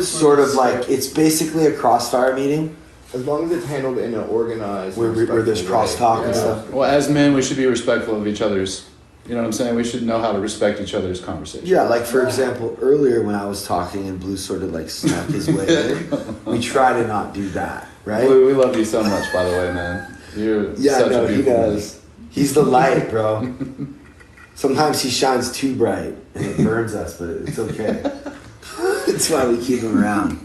S2: sort of like it's basically a crossfire meeting
S6: as long as it's handled in an organized,
S2: where there's
S6: respectful way.
S2: crosstalk and stuff.
S3: Well, as men, we should be respectful of each other's. You know what I'm saying? We should know how to respect each other's conversation.
S2: Yeah, like for example, earlier when I was talking and Blue sort of like snuck his way in, we try to not do that, right?
S3: Blue, we love you so much, by the way, man. You're such a
S2: he
S3: beautiful man.
S2: does. He's the light, bro. Sometimes he shines too bright and it burns us, but it's okay. That's why we keep him around.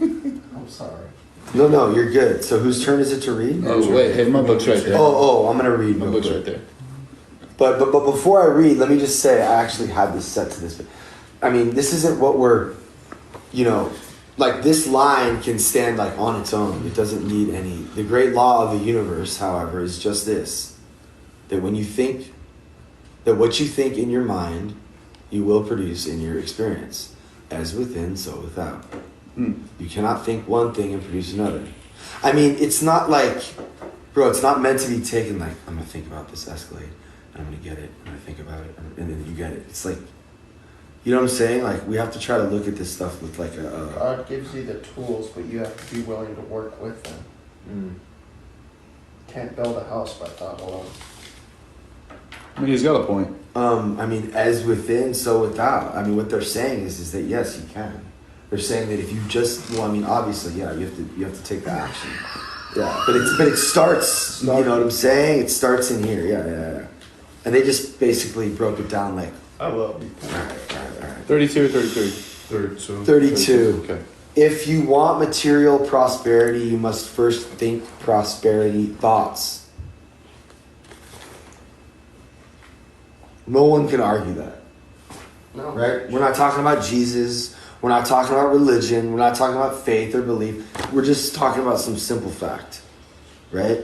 S1: I'm sorry.
S2: No, you're good. So whose turn is it to read?
S3: Oh, wait. Hey, my book's right there.
S2: Oh, I'm gonna read.
S3: My
S2: real
S3: book's
S2: quick.
S3: right there.
S2: But before I read, let me just say I actually had this set to this. I mean, this isn't what we're, like this line can stand like on its own. It doesn't need any. The great law of the universe, however, is just this: that when you think, that what you think in your mind, you will produce in your experience, as within, so without. You cannot think one thing and produce another. I mean, it's not like, bro, it's not meant to be taken like I'm gonna think about this Escalade. I'm gonna get it. I'm gonna think about it, and then you get it. It's like, you know what I'm saying? Like we have to try to look at this stuff with like a.
S1: God gives you the tools, but you have to be willing to work with them. Can't build a house by thought alone.
S3: I mean, he's got a point.
S2: I mean, as within, so without. I mean, what they're saying is that yes, you can. They're saying that if you just, well, I mean, obviously, yeah, you have to take the action. Yeah, but it starts. You know what I'm saying? It starts in here. Yeah. And they just basically broke it down like.
S5: I love you.
S2: All right.
S3: 32 or 33?
S5: Third, so
S2: 32.
S3: Okay.
S2: If you want material prosperity, you must first think prosperity thoughts. No one can argue that,
S1: No.
S2: right? We're not talking about Jesus. We're not talking about religion. We're not talking about faith or belief. We're just talking about some simple fact, right?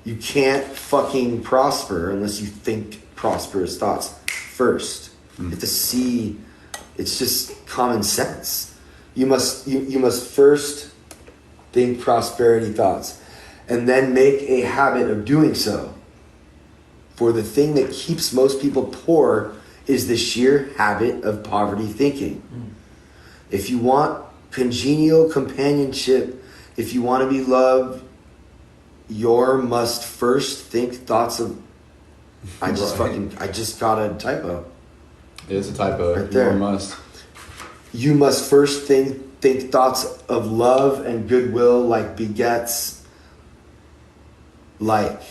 S2: You can't fucking prosper unless you think prosperous thoughts first. You have to see. It's just common sense. You must first think prosperity thoughts and then make a habit of doing so. For the thing that keeps most people poor is the sheer habit of poverty thinking. If you want congenial companionship, if you want to be loved, you must first think thoughts of. I just got a typo.
S3: It's a typo.
S2: Right there.
S3: You must.
S2: You must first think thoughts of love and goodwill, like begets like.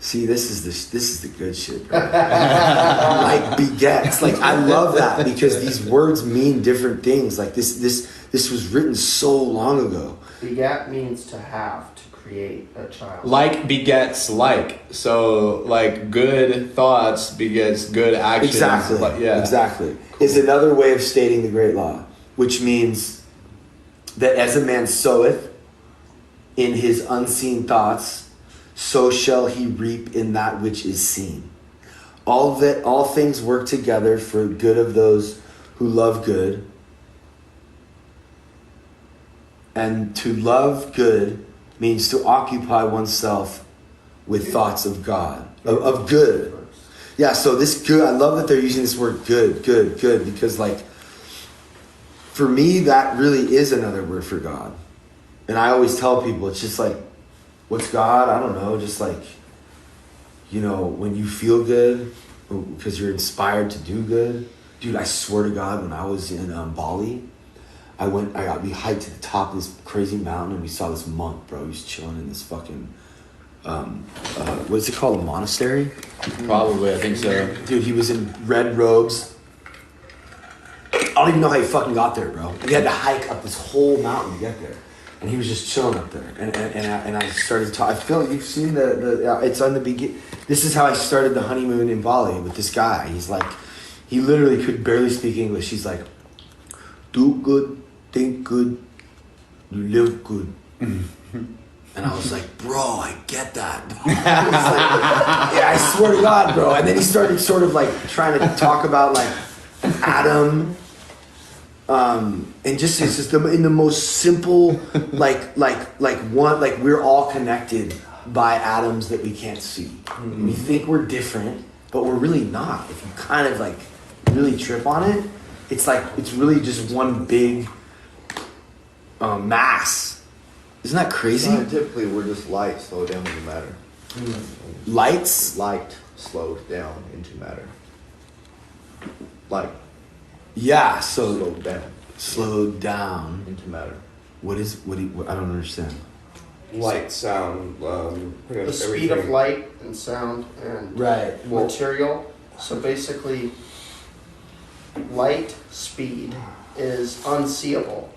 S2: See, this is the good shit, bro. Like begets. Like I love that because these words mean different things. Like this was written so long ago.
S1: Begat means to have, to create a child.
S3: Like begets like. So, like, good thoughts begets good actions.
S2: Exactly. Exactly. Is another way of stating the great law, which means that as a man soweth in his unseen thoughts, so shall he reap in that which is seen. All things work together for good of those who love good. And to love good means to occupy oneself with thoughts of God, of good. Yeah, so this good, I love that they're using this word good, because like, for me, that really is another word for God. And I always tell people, it's just like, what's God? I don't know, just like, when you feel good, because you're inspired to do good. Dude, I swear to God, when I was in Bali, we hiked to the top of this crazy mountain and we saw this monk, bro. He was chilling in this fucking, what is it called, a monastery?
S3: Probably, I think so.
S2: Dude, he was in red robes. don't even know how he fucking got there, bro. We had to hike up this whole mountain to get there. And he was just chilling up there. And I started talking. I feel like you've seen it's on the begin. This is how I started the honeymoon in Bali with this guy. He's like, he literally could barely speak English. He's like, do good, think good, live good. And I was like, bro, I get that. I was like, yeah, I swear to God, bro. And then he started sort of like trying to talk about like Adam. And just it's just in the most simple, like we're all connected by atoms that we can't see. Mm-hmm. We think we're different, but we're really not. If you kind of like really trip on it, it's like it's really just one big mass. Isn't that crazy?
S6: Scientifically, we're just light slowed down into matter.
S2: Mm-hmm. Light
S6: slowed down into matter. Light.
S2: Yeah, so
S6: slowed down
S2: into
S6: matter.
S2: What I don't understand.
S5: Light, sound,
S1: the speed of light and sound and material. So basically, light speed is unseeable,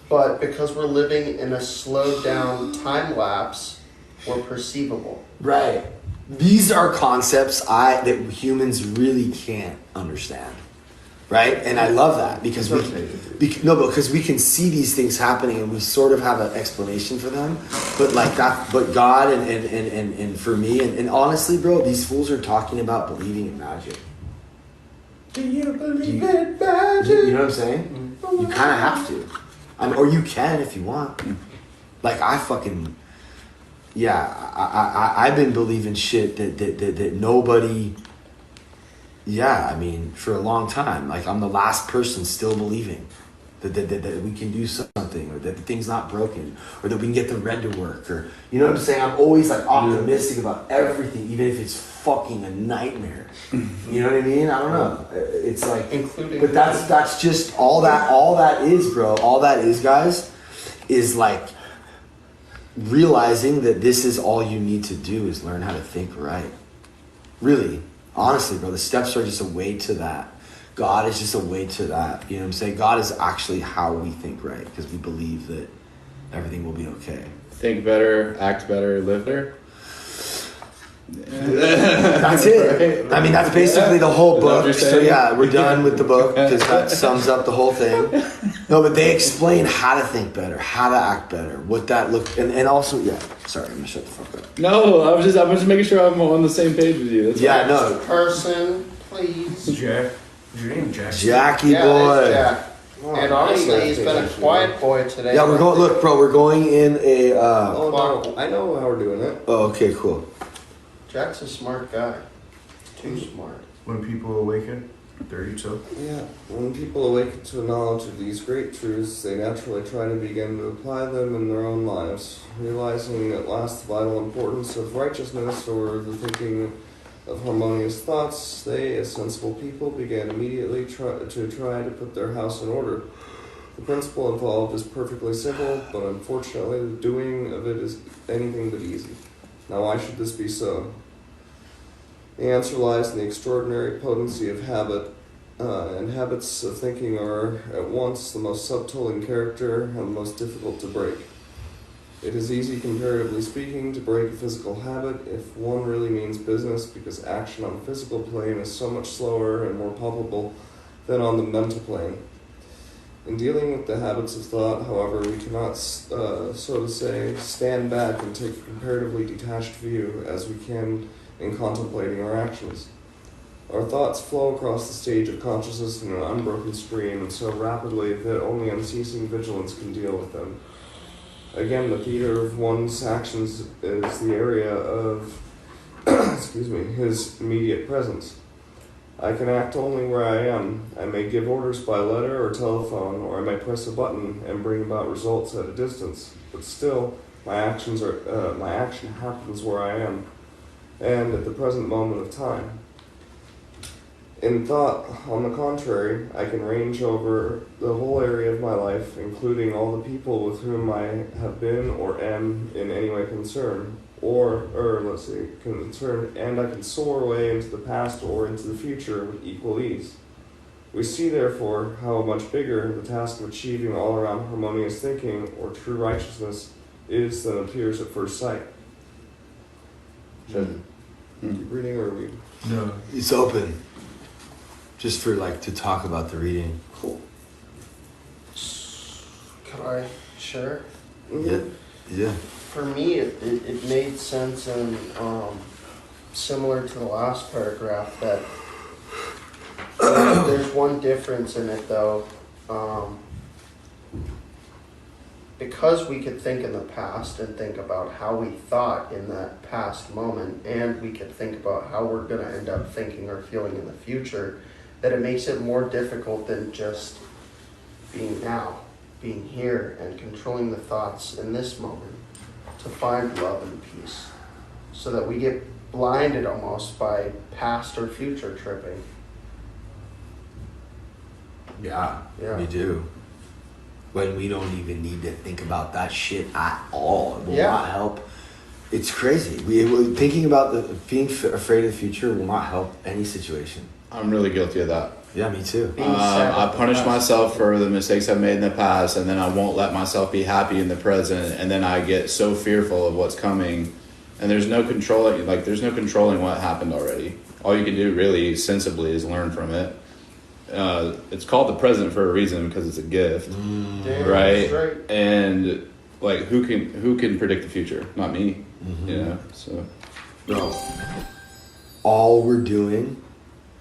S1: but because we're living in a slowed down time lapse, we're perceivable.
S2: Right. These are concepts that humans really can't understand. Right, and I love that because because we can see these things happening and we sort of have an explanation for them, but like that, but God and for me and honestly, bro, these fools are talking about believing in magic.
S1: Do you believe in magic?
S2: You know what I'm saying? Mm-hmm. You kind of have to, or you can if you want. Like I've been believing shit that nobody. Yeah, I mean, for a long time, like I'm the last person still believing that we can do something, or that the thing's not broken, or that we can get the red to work, or you know what I'm saying? I'm always like optimistic about everything, even if it's fucking a nightmare. You know what I mean? I don't know. It's like,
S1: including,
S2: but that's just all that is, bro. All that is, guys, is like realizing that this is all you need to do is learn how to think right. Really. Honestly, bro, the steps are just a way to that. God is just a way to that. You know what I'm saying? God is actually how we think right, because we believe that everything will be okay.
S3: Think better, act better, live better.
S2: That's it. I mean, that's basically the whole book. So yeah, we're done with the book because that sums up the whole thing. No, but they explain how to think better, how to act better, what that look, and also, yeah. Sorry, I'm gonna shut the fuck up.
S3: No, I'm just making sure I'm on the same page with you.
S2: That's no.
S1: Person, please.
S5: Jack. Is your name Jack?
S2: Jackie boy.
S1: Jack. And honestly, he's been a quiet boy today.
S2: Yeah, we're going. Look, bro, we're going in a.
S6: No, I know how we're doing it.
S2: Oh, okay, cool.
S1: Jack's a smart guy. Too smart.
S5: When people awaken, 32.
S6: Yeah, when people awaken to a knowledge of these great truths, they naturally try to begin to apply them in their own lives, realizing at last the vital importance of righteousness or the thinking of harmonious thoughts. They, as sensible people, began immediately try to put their house in order. The principle involved is perfectly simple, but unfortunately the doing of it is anything but easy. Now why should this be so? The answer lies in the extraordinary potency of habit, and habits of thinking are at once the most subtle in character and the most difficult to break. It is easy, comparatively speaking, to break a physical habit if one really means business, because action on the physical plane is so much slower and more palpable than on the mental plane. In dealing with the habits of thought, however, we cannot, so to say, stand back and take a comparatively detached view as we can in contemplating our actions. Our thoughts flow across the stage of consciousness in an unbroken stream, and so rapidly that only unceasing vigilance can deal with them. Again, the theater of one's actions is the area of his immediate presence. I can act only where I am. I may give orders by letter or telephone, or I may press a button and bring about results at a distance. But still, my action happens where I am, and at the present moment of time. In thought, on the contrary, I can range over the whole area of my life, including all the people with whom I have been or am in any way concerned, concerned, and I can soar away into the past or into the future with equal ease.
S8: We see, therefore, how much bigger the task of achieving all-around harmonious thinking or true righteousness is than appears at first sight. Should I keep reading, or are we?
S5: No.
S2: It's open. Just for to talk about the reading.
S8: Cool.
S1: Could I share?
S2: Yeah.
S1: For me, it made sense, and similar to the last paragraph, that there's one difference in it though. Because we could think in the past and think about how we thought in that past moment, and we could think about how we're going to end up thinking or feeling in the future, that it makes it more difficult than just being now, being here, and controlling the thoughts in this moment to find love and peace, so that we get blinded almost by past or future tripping.
S2: Yeah,
S1: Yeah.
S2: we do. When we don't even need to think about that shit at all. It will
S1: Yeah.
S2: not help. It's crazy. Thinking about being afraid of the future will not help any situation.
S3: I'm really guilty of that.
S2: Yeah, me too.
S1: Being sad
S3: I
S1: at the
S3: punish
S1: past.
S3: myself for the mistakes I've made in the past, and then I won't let myself be happy in the present, and then I get so fearful of what's coming, and there's no there's no controlling what happened already. All you can do really sensibly is learn from it. It's called the present for a reason, because it's a gift.
S1: Damn,
S3: Right?
S1: that's right.
S3: And who can predict the future? Not me. So
S2: No. All we're doing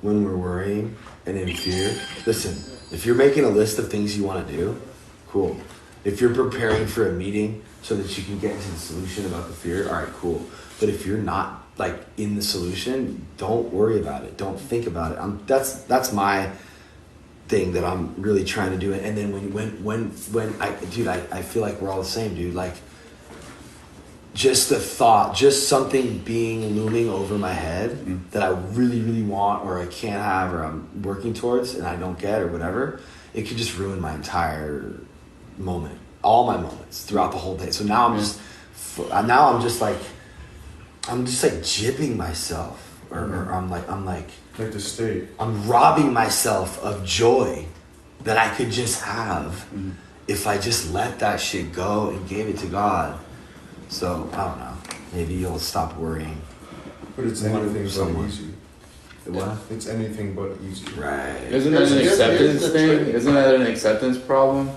S2: when we're worrying and in fear, listen, if you're making a list of things you want to do, cool. If you're preparing for a meeting so that you can get to the solution about the fear, all right, cool. But if you're not in the solution, don't worry about it. Don't think about it. That's my thing that I'm really trying to do. And then when I feel like we're all the same, dude. Just the thought, just something looming over my head that I really, really want, or I can't have, or I'm working towards and I don't get, or whatever, it could just ruin my entire moment, all my moments throughout the whole day. So now I'm just jipping myself, or I'm like
S5: the state.
S2: I'm robbing myself of joy that I could just have if I just let that shit go and gave it to God. So, I don't know. Maybe you'll stop worrying.
S5: But it's
S2: One
S5: anything
S2: of
S5: but
S2: someone.
S5: easy.
S2: What?
S5: It's anything but easy.
S2: Right.
S3: isn't that an
S1: Here's
S3: acceptance
S1: the
S3: thing?
S1: trick.
S3: Isn't that an acceptance problem?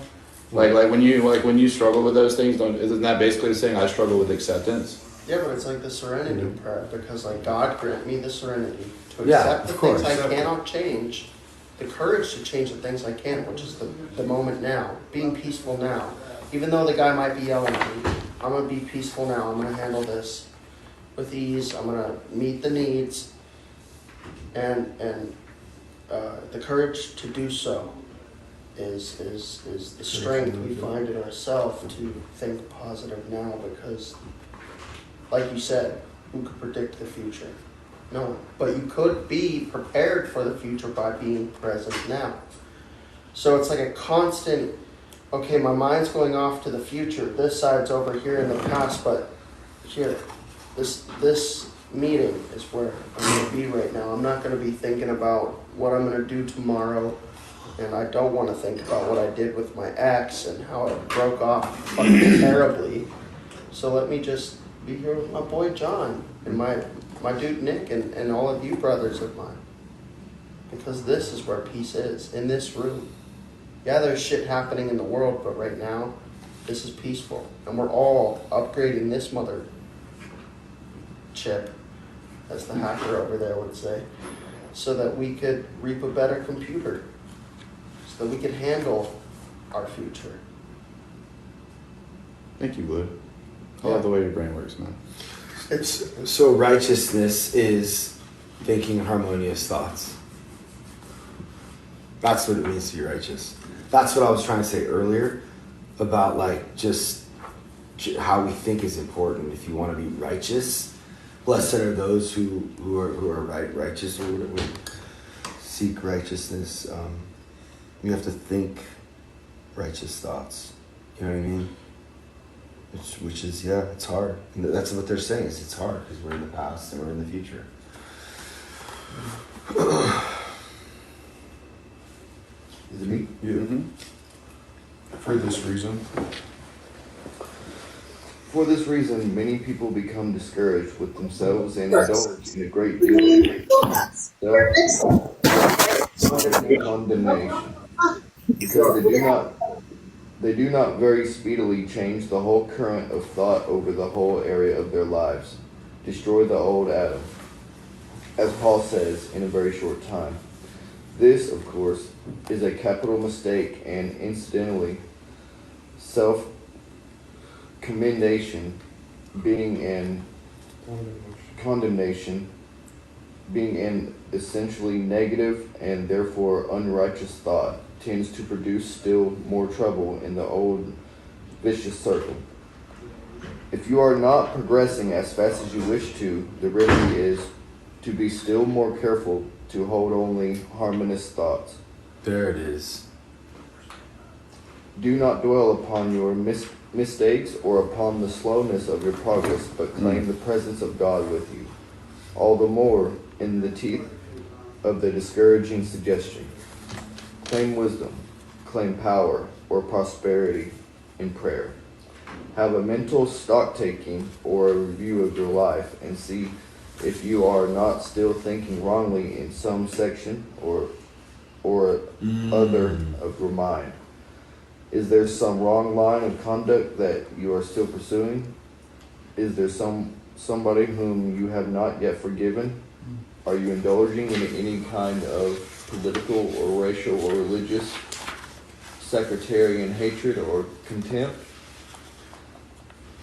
S3: Like when you struggle with those things, isn't that basically saying I struggle with acceptance?
S1: Yeah, but it's like the serenity part, because God grant me the serenity to
S2: Yeah,
S1: accept the
S2: of course.
S1: things I cannot change, the courage to change the things I can, which is the moment now, being peaceful now. Even though the guy might be yelling at me, I'm gonna be peaceful now. I'm gonna handle this with ease. I'm gonna meet the needs, and the courage to do so is the strength we find in ourselves to think positive now, because, like you said, who could predict the future? No one. But you could be prepared for the future by being present now. So it's like a constant, okay, my mind's going off to the future. This side's over here in the past, but here, this meeting is where I'm going to be right now. I'm not going to be thinking about what I'm going to do tomorrow. And I don't want to think about what I did with my ex and how it broke off fucking terribly. So let me just be here with my boy John and my dude Nick and all of you brothers of mine. Because this is where peace is, in this room. Yeah, there's shit happening in the world, but right now, this is peaceful. And we're all upgrading this mother chip, as the hacker over there would say, so that we could reap a better computer. So that we could handle our future.
S3: Thank you, Blue. I love the way your brain works, man.
S2: So righteousness is thinking harmonious thoughts. That's what it means to be righteous. That's what I was trying to say earlier about just how we think is important. If you want to be righteous, blessed are those who are righteous, or seek righteousness. You have to think righteous thoughts. You know what I mean? Which is, it's hard. And that's what they're saying, is it's hard because we're in the past and we're in the future.
S6: Is it me?
S5: Yeah. For this reason.
S6: For this reason, many people become discouraged with themselves and indulge in a great deal of self-condemnation, because they do not very speedily change the whole current of thought over the whole area of their lives, destroy the old Adam, as Paul says, in a very short time. This, of course, is a capital mistake, and incidentally, self-commendation being an condemnation, being an essentially negative and therefore unrighteous thought, tends to produce still more trouble in the old vicious circle. If you are not progressing as fast as you wish to, the remedy is to be still more careful to hold only harmonious thoughts.
S2: There it is.
S6: Do not dwell upon your mistakes or upon the slowness of your progress, but claim the presence of God with you, all the more in the teeth of the discouraging suggestion. Claim wisdom, claim power or prosperity in prayer. Have a mental stock-taking or a review of your life and see if you are not still thinking wrongly in some section or other of your mind. Is there some wrong line of conduct that you are still pursuing? Is there somebody whom you have not yet forgiven? Are you indulging in any kind of political or racial or religious sectarian hatred or contempt?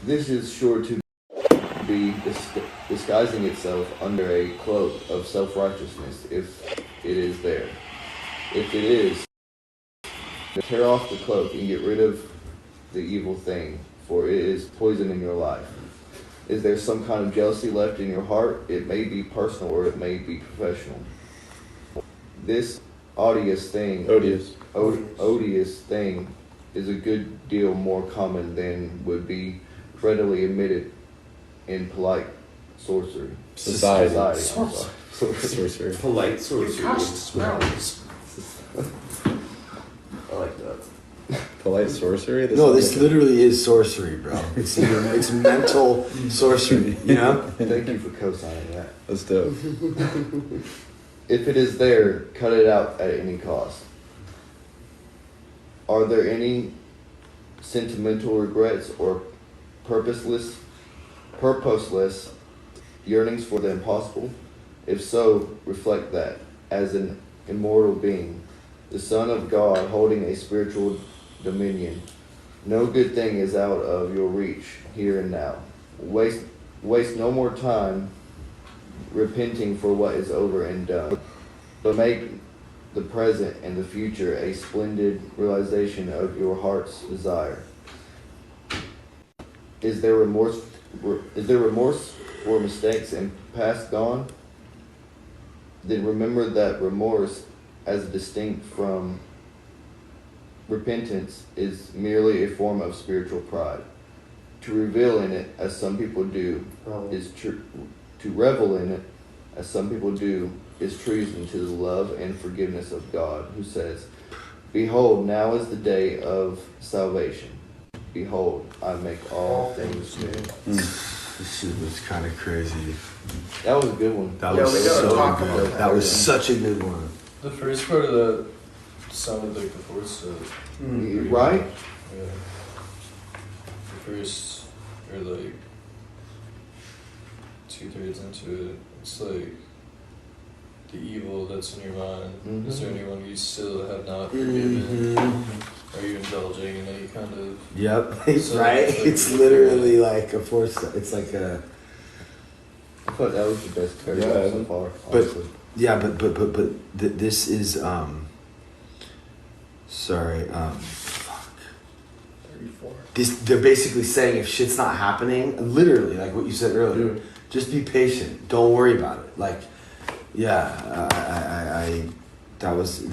S6: This is sure to be disguising itself under a cloak of self-righteousness, if it is there. If it is, tear off the cloak and get rid of the evil thing, for it is poison in your life. Is there some kind of jealousy left in your heart? It may be personal or it may be professional. This odious thing is a good deal more common than would be readily admitted in polite sorcery.
S3: Society.
S6: Sorcery.
S8: Polite sorcery.
S6: I like that.
S3: Polite sorcery?
S2: This literally is sorcery, bro. It's mental sorcery, you know?
S6: Thank you for co-signing that.
S3: That's dope.
S6: If it is there, cut it out at any cost. Are there any sentimental regrets or purposeless yearnings for the impossible? If so, reflect that, as an immortal being, the Son of God holding a spiritual dominion, no good thing is out of your reach here and now. Waste no more time repenting for what is over and done, but make the present and the future a splendid realization of your heart's desire. Is there remorse for mistakes and past gone? Then remember that remorse, as distinct from repentance, is merely a form of spiritual pride. To revel in it, as some people do, is treason to the love and forgiveness of God, who says, "Behold, now is the day of salvation. Behold, I make all things new."
S2: This shit was kind of crazy.
S6: That was a good one.
S2: That was so good. That was such a good one.
S4: The first part of that sounded like the fourth stuff.
S6: Right?
S4: Yeah. The first, or like 2/3 into it, it's like the evil that's in your mind.
S6: Mm-hmm.
S4: Is there anyone you still have not forgiven? Are you indulging in any kind of...
S2: Yep,
S4: So
S2: right?
S4: it's like-
S2: It's literally like a force. It's like a...
S6: I thought that was the best paragraph so far, honestly.
S2: Yeah, but this is fuck.
S1: 34.
S2: They're basically saying if shit's not happening, literally like what you said earlier, just be patient. Don't worry about it. Like,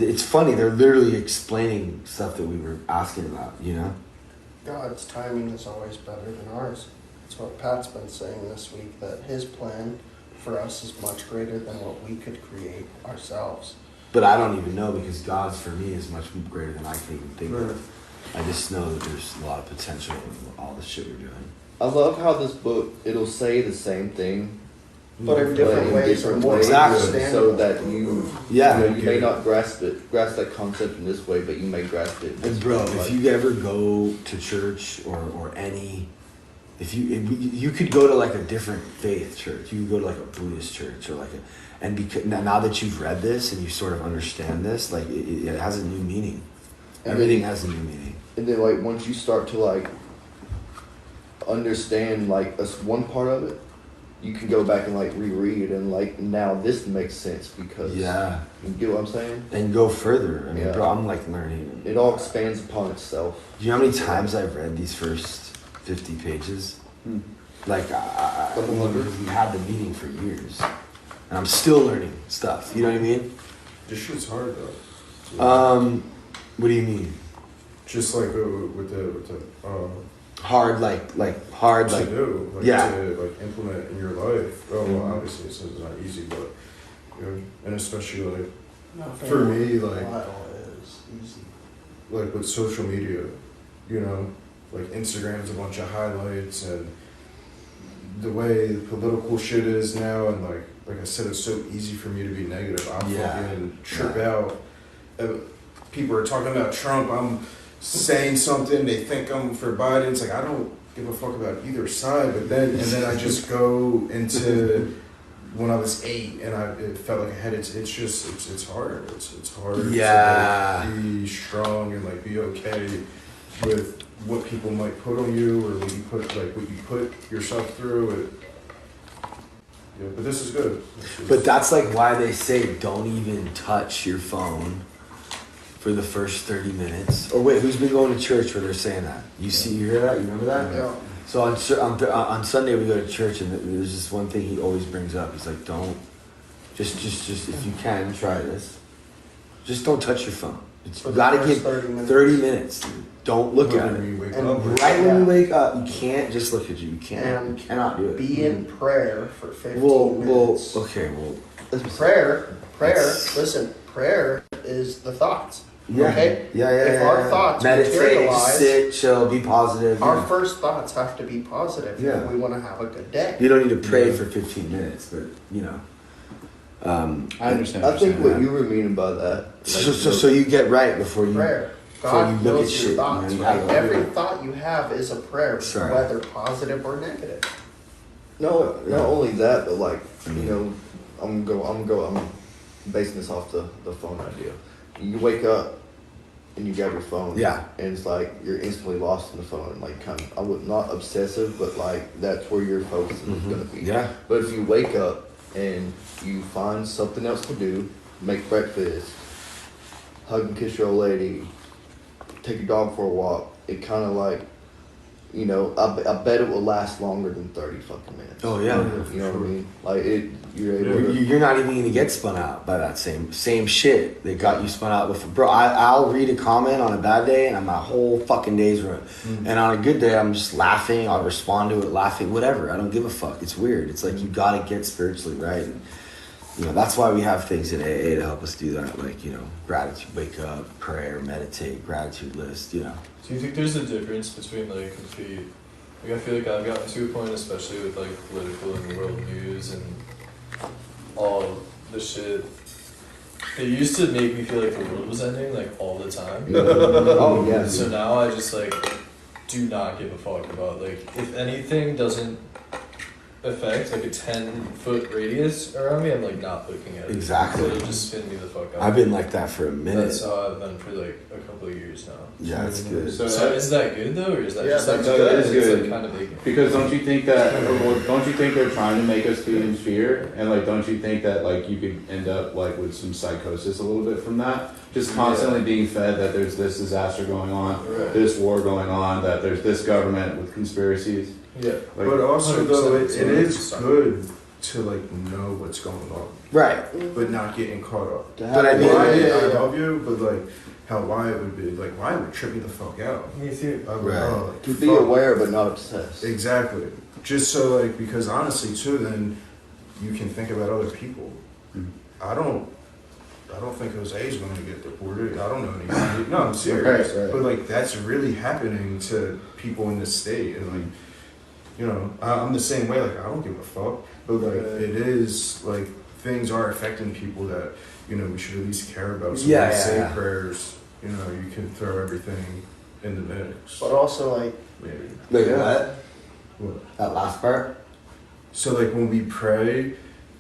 S2: it's funny. They're literally explaining stuff that we were asking about. You know.
S1: God's timing is always better than ours. That's what Pat's been saying this week, that his plan for us is much greater than what we could create ourselves.
S2: But I don't even know because God's for me is much greater than I can even think of. I just know that there's a lot of potential in all the shit we're doing.
S6: I love how this book, it'll say the same thing,
S1: But in different ways or more
S2: Exactly.
S6: so
S1: understandable.
S6: that you may not grasp that concept in this way, but you may grasp it in this
S2: And bro,
S6: way.
S2: if you ever go to church or any, if you could go to like a different faith church, you could go to like a Buddhist church or like and because now that you've read this and you sort of understand this, like it has a new meaning. Everything has a new meaning.
S6: And then like once you start to like understand like one part of it, you can go back and like reread and like now this makes sense because you get what I'm saying?
S2: And go further. I mean, bro, I'm like learning.
S6: It all expands upon itself.
S2: Do you know how many times I've read these first 50 pages? Like we had the meeting for years, and I'm still learning stuff. You know what I mean?
S5: This shit's hard though.
S2: What do you mean?
S5: Just like with the
S2: Hard, like hard,
S5: to
S2: like
S5: do, like to like implement in your life. Oh, well, obviously it says it's not easy, but you know, and especially like for me, like like with social media, you know, like Instagram's a bunch of highlights and the way the political shit is now, and like I said, it's so easy for me to be negative. I fucking trip out. People are talking about Trump. I'm saying something. They think I'm for Biden. It's like I don't give a fuck about either side. But then I just go into when I was 8 and it felt like I had it's just it's hard. It's hard to like, be strong and like be okay with what people might put on you or what you put yourself through it. Yeah, but this is good.
S2: But that's like why they say don't even touch your phone for the first 30 minutes. Or wait, who's been going to church where they're saying that? You hear that? You remember that?
S1: Yeah.
S2: So on Sunday we go to church and there's this one thing he always brings up. He's like, don't, just if you can, try this. Just don't touch your phone. You gotta give 30 minutes. Dude. Don't look at it.
S5: When you wake
S1: And
S5: up,
S2: Right when you wake up, you can't just look at you. You can't. You cannot do it.
S1: Be in prayer for 15
S2: Well,
S1: minutes.
S2: okay,
S1: Prayer, listen, prayer is the thoughts.
S2: Yeah.
S1: Okay?
S2: Yeah.
S1: If our thoughts
S2: meditate,
S1: materialize,
S2: sit, chill, be positive.
S1: our first thoughts have to be positive if we want to have a good day.
S2: You don't need to pray for 15 minutes, but you know.
S3: I understand.
S6: I think what you were meaning by that.
S2: So you get right before you.
S1: Prayer.
S2: Before
S1: God
S2: you look
S1: knows
S2: at
S1: your
S2: shit,
S1: thoughts.
S2: you know,
S1: Right?
S2: you gotta-
S1: Every thought you have is a prayer,
S2: Sorry.
S1: whether positive or negative.
S6: No, not only that, but like you know, I'm basing this off the phone idea. You wake up and you grab your phone.
S2: Yeah.
S6: And it's like you're instantly lost in the phone. Like kind of, I would not obsessive, but like that's where your focus is gonna be.
S2: Yeah.
S6: But if you wake up and you find something else to do, make breakfast, hug and kiss your old lady, take your dog for a walk, it kind of like, you know, I bet it will last longer than 30 fucking minutes.
S2: Oh yeah.
S6: You know what I mean? Like you're able to.
S2: You're not even gonna get spun out by that same shit that got you spun out before. Bro, I'll read a comment on a bad day and my whole fucking day's ruined. And on a good day, I'm just laughing. I'll respond to it laughing, whatever. I don't give a fuck. It's weird. It's like you gotta get spiritually right. And, you know, that's why we have things in AA to help us do that. Like, you know, gratitude, wake up, prayer, meditate, gratitude list, you know.
S4: Do you think there's a difference between like complete, like I feel like I've gotten to a point, especially with like political and world news and all the shit. It used to make me feel like the world was ending like all the time.
S6: Oh yeah.
S4: So now I just like do not give a fuck about like if anything doesn't affect like a 10-foot radius around me, I'm like not looking at it.
S2: Exactly.
S4: It'll just spin me the fuck out.
S2: I've been like that for a minute.
S4: That's how I've been for like a couple of years now.
S2: Yeah, it's good.
S4: So is that good though, or is that just like
S3: that's good.
S4: it's
S3: It's
S4: like kind of making
S3: Because don't you think that, or don't you think they're trying to make us be in fear? And like, don't you think that like you could end up like with some psychosis a little bit from that? Just constantly being fed that there's this disaster going on, this war going on, that there's this government with conspiracies.
S4: Yeah.
S3: Like,
S5: but also though, it
S4: 100%.
S5: is good to like know what's going on,
S2: Right.
S5: but not getting caught up.
S2: But I mean,
S5: I love you, but like how Wyatt would be like, Wyatt would trip me the fuck out.
S4: Me too.
S5: I would,
S2: Right.
S5: like,
S6: To be
S5: fuck.
S6: aware but not obsessed.
S5: Exactly. Just so like, because honestly too, then you can think about other people. I don't I don't think Jose's going to get deported. I don't know anybody. No, I'm serious.
S2: Right.
S5: But like that's really happening to people in this state, and like, you know, I'm the same way. Like I don't give a fuck, but like it is like things are affecting people that, you know, we should at least care about. So when we say prayers, you know, you can throw everything in the mix.
S1: But also, like,
S5: Maybe.
S2: Wait,
S1: Yeah.
S2: what? That last part?
S5: So like when we pray,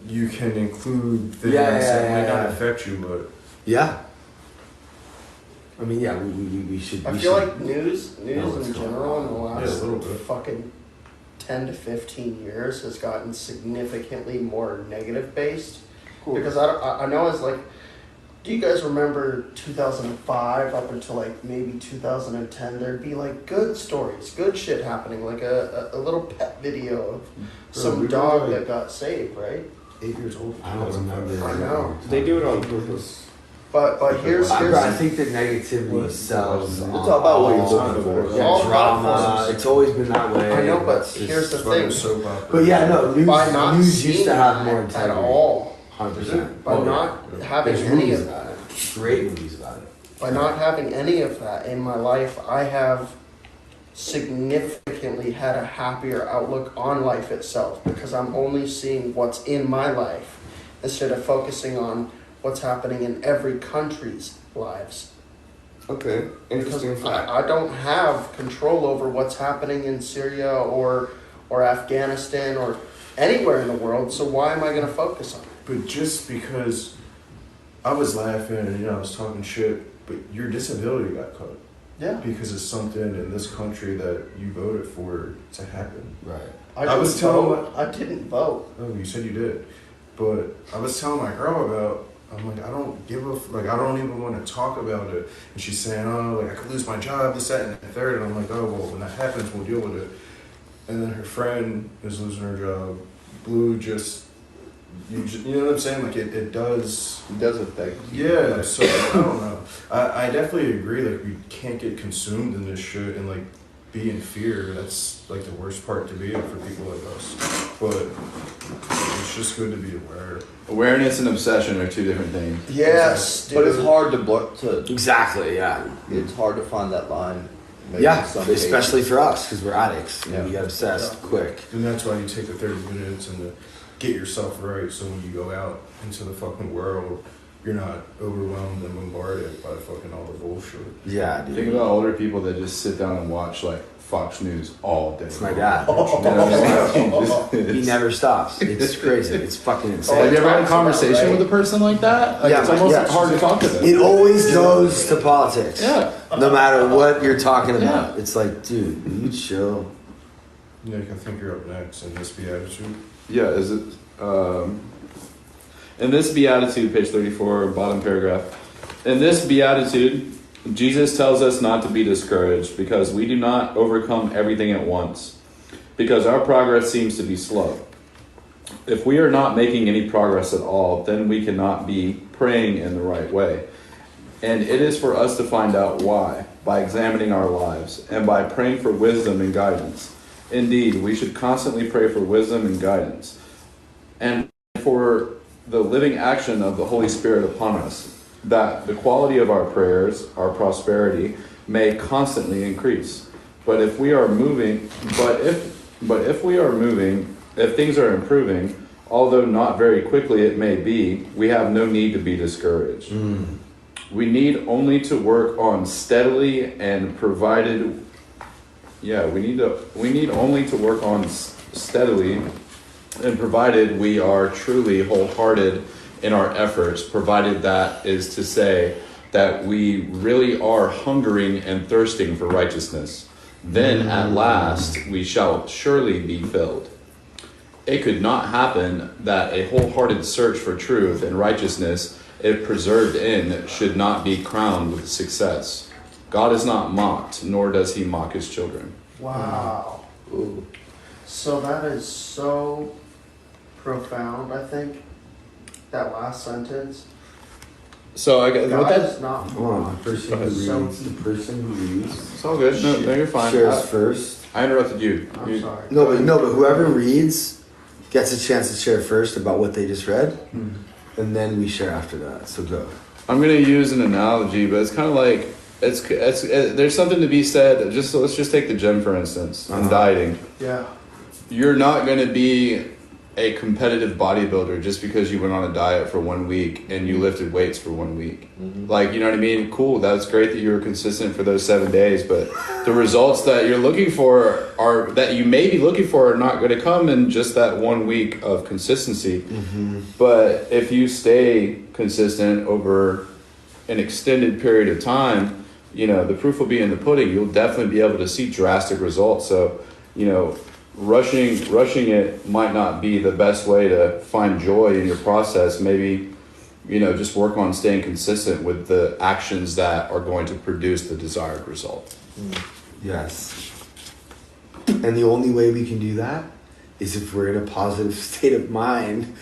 S5: you can include things
S2: Yeah,
S5: that might
S2: yeah.
S5: not affect you, but
S2: Yeah. I mean, yeah, we should.
S1: I
S2: we
S1: feel
S2: should-
S1: like news
S2: what's
S1: in
S2: going
S1: general in the
S5: Yeah, a
S1: last
S5: little bit.
S1: fucking 10 to 15 years has gotten significantly more negative based. Because I know it's like, do you guys remember 2005 up until like maybe 2010? There'd be like good stories, good shit happening, like a little pet video of some
S5: we were
S1: dog
S5: like-
S1: that got saved, right?
S5: 8 years old.
S2: I don't remember.
S1: I know.
S8: They do it on purpose.
S1: But here's
S2: I think the negativity sells.
S6: It's all about what you're talking about.
S1: It's
S2: Yeah,
S1: all about
S2: drama.
S1: forces.
S2: It's always been that way.
S1: I know, but
S2: It's just
S1: here's the
S5: Fucking
S1: thing.
S5: soap opera.
S2: But yeah, no,
S1: By not
S2: news used
S1: seeing
S2: to have more
S1: that at
S2: integrity.
S1: all,
S2: 100%.
S1: by not having
S2: There's
S1: any
S2: movies
S1: of
S2: about
S1: that,
S2: it. Great movies about it.
S1: by not having any of that in my life, I have significantly had a happier outlook on life itself because I'm only seeing what's in my life instead of focusing on what's happening in every country's lives.
S8: Okay,
S1: Because
S8: interesting fact.
S1: I don't have control over what's happening in Syria or Afghanistan or anywhere in the world, so why am I going to focus on it?
S5: But just because I was laughing and, you know, I was talking shit, but your disability got cut
S1: Yeah.
S5: because it's something in this country that you voted for to happen.
S2: Right.
S5: I was telling
S1: I didn't vote.
S5: Oh, you said you did. But I was telling my girl about, I'm like, I don't give a, like, I don't even want to talk about it. And she's saying, oh, like, I could lose my job, this, that, and the third. And I'm like, oh, well, when that happens, we'll deal with it. And then her friend is losing her job. Blue just, you know what I'm saying? Like, it does.
S6: It does affect you.
S5: Yeah, so I don't know. I definitely agree, like, we can't get consumed in this shit and, like, be in fear. That's, like, the worst part to be in for people like us. But it's just good to be aware.
S3: Awareness and obsession are two different things.
S1: Yes, dude.
S6: But it's hard to
S2: Exactly, yeah.
S6: it's hard to find that line. maybe
S2: Yeah,
S6: in some
S2: especially
S6: cases.
S2: for us, because we're addicts.
S6: Yeah.
S2: We get obsessed quick.
S5: And that's why you take the 30 minutes and to get yourself right so when you go out into the fucking world, you're not overwhelmed and bombarded by fucking all the bullshit.
S2: Yeah,
S3: Think
S2: dude.
S3: about older people that just sit down and watch like Fox News all day.
S2: It's my dad.
S3: He
S2: He never stops. It's crazy. It's fucking
S3: Have
S2: insane.
S3: you ever had a
S1: Talks about,
S3: conversation
S1: right?
S3: with a person like that? Like,
S2: Yeah,
S3: it's almost
S2: yeah.
S3: hard to talk to them.
S2: It always goes to politics.
S3: Yeah.
S2: No matter what you're talking about. It's like, dude, you chill.
S5: Nick, I think you're up next in this beatitude.
S3: Yeah, is it? In this beatitude, page 34, bottom paragraph. In this beatitude, Jesus tells us not to be discouraged because we do not overcome everything at once, because our progress seems to be slow. If we are not making any progress at all, then we cannot be praying in the right way. And it is for us to find out why, by examining our lives, and by praying for wisdom and guidance. Indeed, we should constantly pray for wisdom and guidance, and for the living action of the Holy Spirit upon us, that the quality of our prayers, our prosperity, may constantly increase. But if we are moving, if things are improving, although not very quickly it may be, we have no need to be discouraged. We need only to work on steadily and provided. Yeah, we need only to work on steadily, and provided we are truly wholehearted in our efforts, provided that is to say that we really are hungering and thirsting for righteousness, then at last we shall surely be filled. It could not happen that a wholehearted search for truth and righteousness, if preserved in, should not be crowned with success. God is not mocked, nor does he mock his children.
S1: Wow.
S6: Ooh.
S1: So that is so profound, I think. That last sentence.
S3: So I got
S1: God
S3: that.
S1: is not
S2: Come on, the person who
S1: So
S2: reads, the person who reads
S3: It's all good. No, you're fine.
S2: shares first.
S3: I interrupted you.
S1: I'm sorry.
S2: No, but whoever reads gets a chance to share first about what they just read, and then we share after that. So go.
S3: I'm gonna use an analogy, but it's kind of like there's something to be said. Let's just take the gym for instance. In dieting,
S1: Yeah.
S3: you're not gonna be a competitive bodybuilder just because you went on a diet for 1 week and you lifted weights for 1 week. Like, you know what I mean? Cool, that's great that you were consistent for those 7 days, but the results that you're looking for that you may be looking for are not going to come in just that 1 week of consistency. But if you stay consistent over an extended period of time, you know, the proof will be in the pudding. You'll definitely be able to see drastic results. So, you know, rushing it might not be the best way to find joy in your process. Maybe, you know, just work on staying consistent with the actions that are going to produce the desired result.
S2: Yes. And the only way we can do that is if we're in a positive state of mind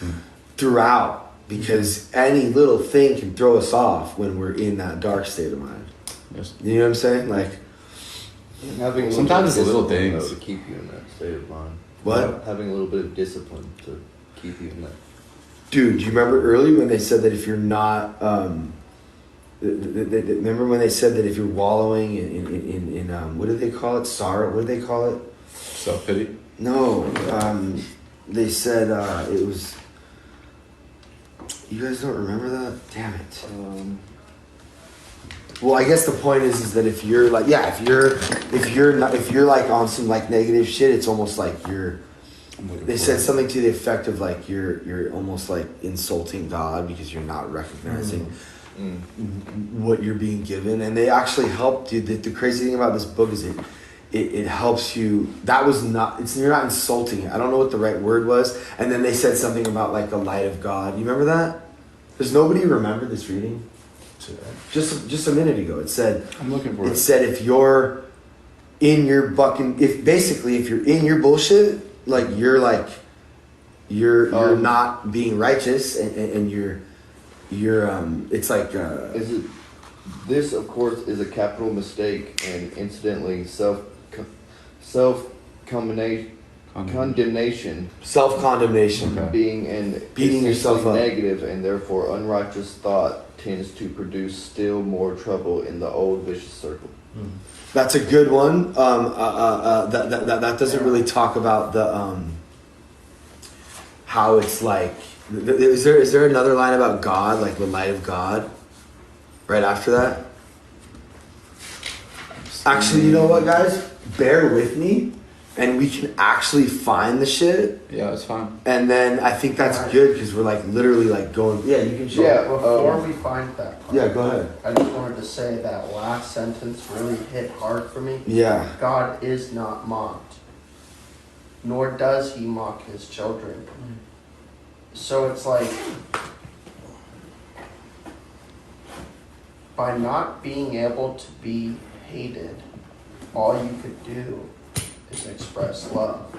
S2: throughout, because any little thing can throw us off when we're in that dark state of mind.
S3: Yes.
S2: You know what I'm saying? Like,
S6: Having
S3: Sometimes
S6: a little
S3: it's
S6: bit of
S3: little
S6: discipline,
S3: things.
S6: though, to keep you in that state of mind.
S2: what?
S6: Having a little bit of discipline to keep you in that.
S2: Dude, do you remember early when they said that if you're not, remember when they said that if you're wallowing in what did they call it? Sorrow? What did they call it?
S3: Self-pity?
S2: No, they said it was. You guys don't remember that? Damn it. Well, I guess the point is that if you're like, yeah, if you're like on some like negative shit, it's almost like they said something to the effect of like you're almost like insulting God because you're not recognizing what you're being given, and they actually helped you. The crazy thing about this book is it helps you. That was not. You're not insulting it. I don't know what the right word was. And then they said something about like the light of God. You remember that? Does nobody remember this reading? Just a minute ago, it said.
S3: I'm looking for
S2: it. It said if you're in your if you're in your bullshit, like you're not being righteous, and you're it's like.
S6: Is it? This, of course, is a capital mistake, and incidentally, condemnation,
S2: self-condemnation,
S6: being an
S2: beating yourself up,
S6: negative, and therefore unrighteous thought tends to produce still more trouble in the old vicious circle.
S2: That's a good one. That doesn't really talk about the how it's like. Is there another line about God, like the light of God? Right after that? Actually, you know what, guys? Bear with me, and we can actually find the shit.
S3: Yeah, it's fine.
S2: And then I think that's good because we're like literally like going. Yeah, you can show.
S1: Yeah, before we find that part,
S2: yeah, go ahead.
S1: I just wanted to say that last sentence really hit hard for me.
S2: Yeah.
S1: God is not mocked, nor does he mock his children. So it's like, by not being able to be hated, all you could do is express love.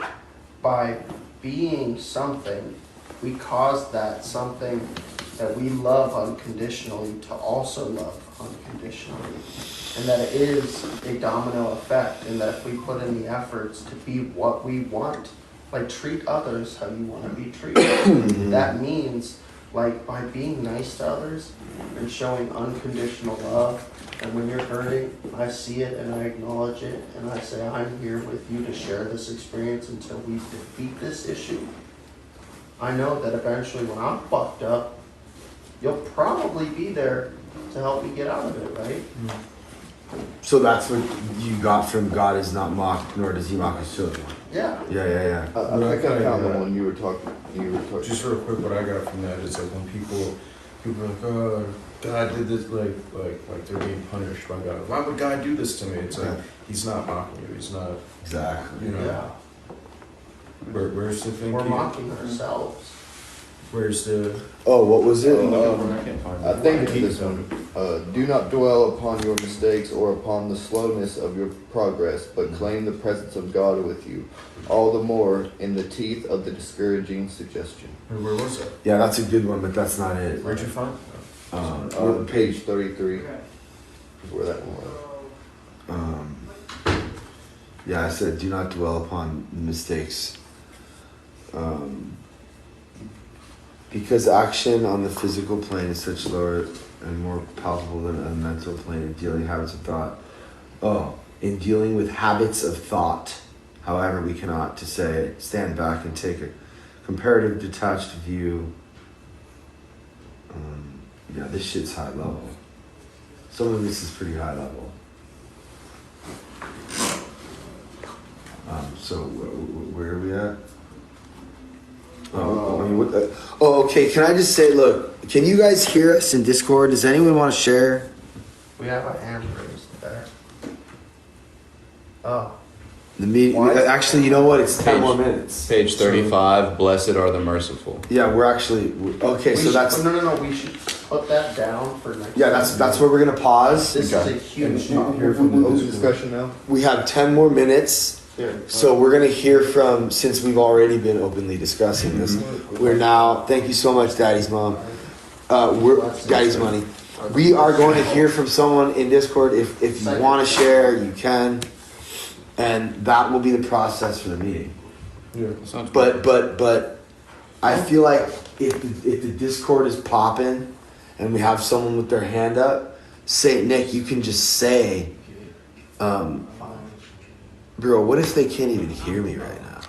S1: By being something, we cause that something that we love unconditionally to also love unconditionally. And that it is a domino effect, and that if we put in the efforts to be what we want, like treat others how you want to be treated, that means like by being nice to others and showing unconditional love. And when you're hurting, I see it and I acknowledge it, and I say, I'm here with you to share this experience until we defeat this issue. I know that eventually when I'm fucked up, you'll probably be there to help me get out of it, right?
S2: So that's what you got from God is not mocked, nor does he mock his children.
S1: Yeah.
S2: Yeah.
S6: I think I found the one you were talking.
S5: Just real quick, what I got from that is like when people are like, oh, God did this, like they're being punished by God. Why would God do this to me? It's like he's not mocking you. He's not.
S2: Exactly.
S5: You know.
S1: Yeah.
S5: Where's the thing?
S1: We're mocking ourselves.
S5: Where's the?
S2: Oh, what was it?
S6: I think it's this one. Do not dwell upon your mistakes or upon the slowness of your progress, but claim the presence of God with you, all the more in the teeth of the discouraging suggestion.
S5: Where was that?
S2: Yeah, that's a good one, but that's not it.
S5: Where'd you find?
S6: Page 33 is where that one was.
S2: Yeah, I said do not dwell upon mistakes. Because action on the physical plane is such lower and more palpable than a mental plane in dealing habits of thought. Oh, in dealing with habits of thought, however, we cannot, to say, stand back and take a comparative detached view. Yeah, this shit's high level. Some of this is pretty high level. So where are we at? Okay. Can I just say, look, can you guys hear us in Discord? Does anyone want to share?
S1: We have a hand raised there. Oh.
S2: The meeting. Actually, you know what? It's 10 more minutes.
S3: Page 35. Blessed are the merciful.
S2: Yeah, we're actually okay. So that's
S1: no. We should put that down for next.
S2: Yeah, that's where we're gonna pause.
S1: This is a huge topic.
S6: Open discussion now.
S2: We have 10 more minutes. So we're gonna hear from, since we've already been openly discussing this, we're now, thank you so much, Daddy's mom. Daddy's money. We are going to hear from someone in Discord. If you want to share, you can, and that will be the process for the meeting.
S5: Yeah.
S2: But I feel like if the Discord is popping and we have someone with their hand up, say, Nick, you can just say, bro, what if they can't even hear me right now?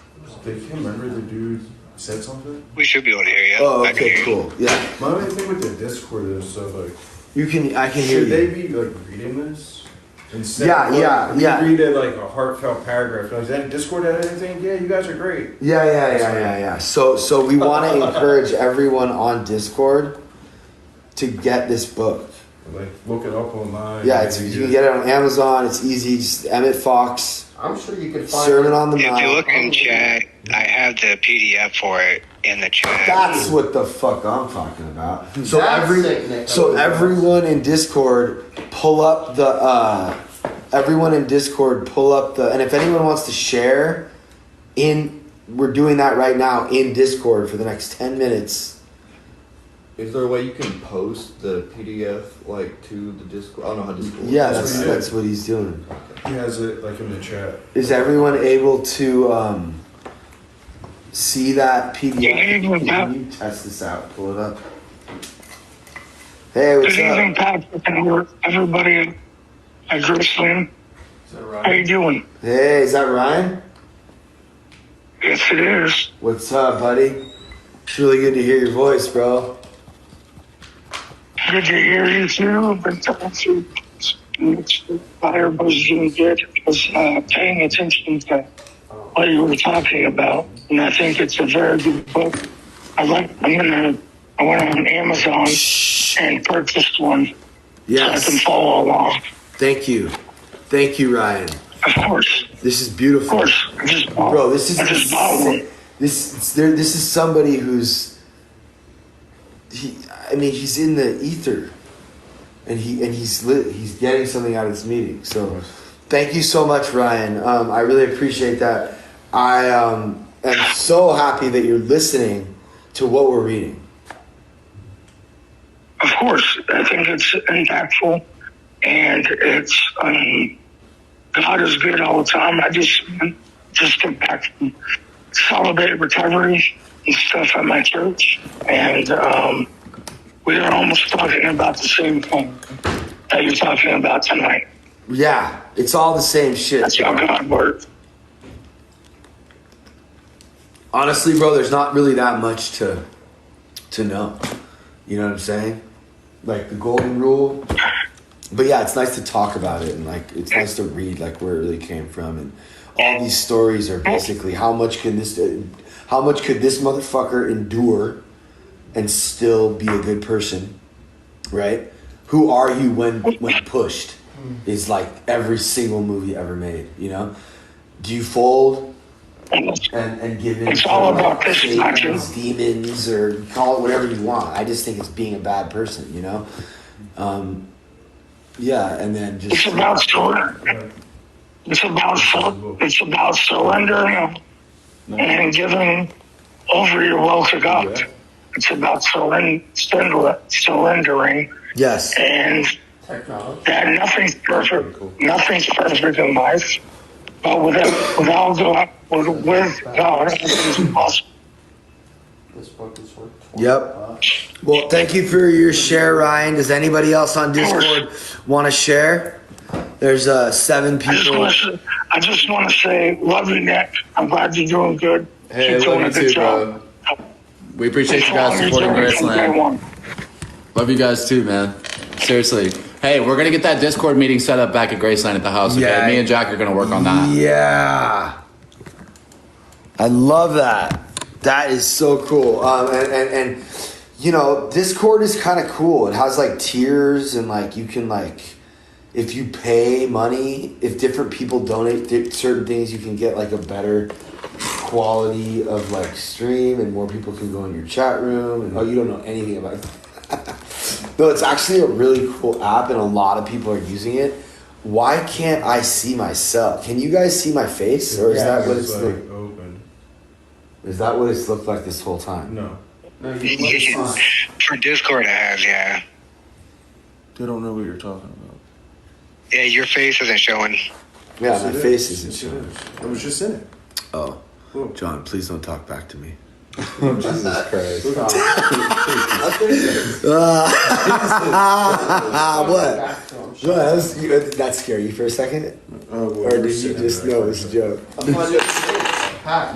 S5: They can't remember the dude said something?
S7: We should be able to hear you.
S2: Oh, okay, cool. Yeah.
S5: My only thing with the Discord is, so like,
S2: I can hear
S5: should they
S2: you.
S5: be like reading this? Instead
S2: Yeah,
S5: of,
S2: yeah.
S5: read it like a heartfelt paragraph. Like, is that Discord had anything? Yeah, you guys are great.
S2: Yeah. So we want to encourage everyone on Discord to get this book.
S5: Like, look it up online.
S2: Yeah, you can get it on Amazon. It's easy. Just Emmett Fox.
S1: I'm sure you can find
S2: Sermon on the
S7: If you
S2: Mount.
S7: look in chat, I have the PDF for it in the chat.
S2: That's what the fuck I'm talking about. So
S1: That's sick, Nick.
S2: everyone in Discord, pull up the. Everyone in Discord, pull up the. And if anyone wants to share, we're doing that right now in Discord for the next 10 minutes.
S6: Is there a way you can post the PDF like to the Discord? I don't know how Discord.
S2: Yeah,
S6: works.
S2: that's what he's doing.
S5: He has it like in the chat.
S2: Is everyone able to see that PDF? Can you test this out? Pull it up. Hey, what's
S9: Good evening,
S2: up?
S9: Patrick, and everybody at Graceland. How you doing?
S2: Hey, is that Ryan?
S9: Yes, it is.
S2: What's up, buddy? It's really good to hear your voice, bro.
S9: Good to hear you too. I've been talking to everybody's doing good. I was paying attention to what you were talking about, and I think it's a very good book. I went on Amazon and purchased one so I can follow along.
S2: Thank you, Ryan.
S9: Of course.
S2: This is beautiful.
S9: Of course. I just bought one.
S2: This is somebody who's he's in the ether, and he's getting something out of this meeting. So, thank you so much, Ryan. I really appreciate that. I am so happy that you're listening to what we're reading.
S9: Of course, I think it's impactful, and it's God is good all the time. I just got back from Celebrate Recovery and stuff at my church, and we are almost talking about the same thing that you're talking about tonight.
S2: Yeah, it's all the same shit.
S9: That's how God works.
S2: Honestly, bro, there's not really that much to know. You know what I'm saying? Like the golden rule. But yeah, it's nice to talk about it, and like it's nice to read like where it really came from, and all these stories are basically how much could this motherfucker endure and still be a good person, right? Who are you when pushed? Is like every single movie ever made, you know? Do you fold and give in
S9: It's all about this
S2: Satan's demons, or call it whatever you want? I just think it's being a bad person, you know? Yeah, and then just
S9: It's about surrender. It's about surrendering and giving over your will to God.
S5: Yeah.
S9: It's about surrendering.
S2: yes.
S9: And
S1: Technology.
S9: that nothing's perfect. Nothing's perfect in life. But with God, everything's possible.
S2: Yep. Well, thank you for your share, Ryan. Does anybody else on Discord want to share? There's 7 people.
S9: I just want to say, love you, Nick. I'm glad you're doing good.
S3: Hey,
S9: Keep
S3: love
S9: doing
S3: you
S9: a good
S3: too,
S9: job.
S3: bro. We appreciate you guys supporting Graceland. Love you guys too, man. Seriously. Hey, we're gonna get that Discord meeting set up back at Graceland at the house. Okay,
S2: Yeah.
S3: me and Jack are gonna work on that.
S2: Yeah. I love that. That is so cool. And you know, Discord is kind of cool. It has like tiers and like you can like, if you pay money, if different people donate certain things, you can get like a better quality of like stream and more people can go in your chat room. And oh, you don't know anything about it. No, it's actually a really cool app and a lot of people are using it. Why can't I see myself? Can you guys see my face, or is that what it's like?
S5: Open.
S2: Is that what it's looked like this whole time?
S5: No.
S10: For Discord, it has, yeah.
S5: They don't know what you're talking about.
S10: Yeah, your face isn't showing.
S2: Yeah, my face isn't showing.
S5: I was just in it.
S2: Oh, John, please don't talk back to me.
S3: Jesus Christ.
S2: What? That scare you for a second? Or did you just know it was a joke?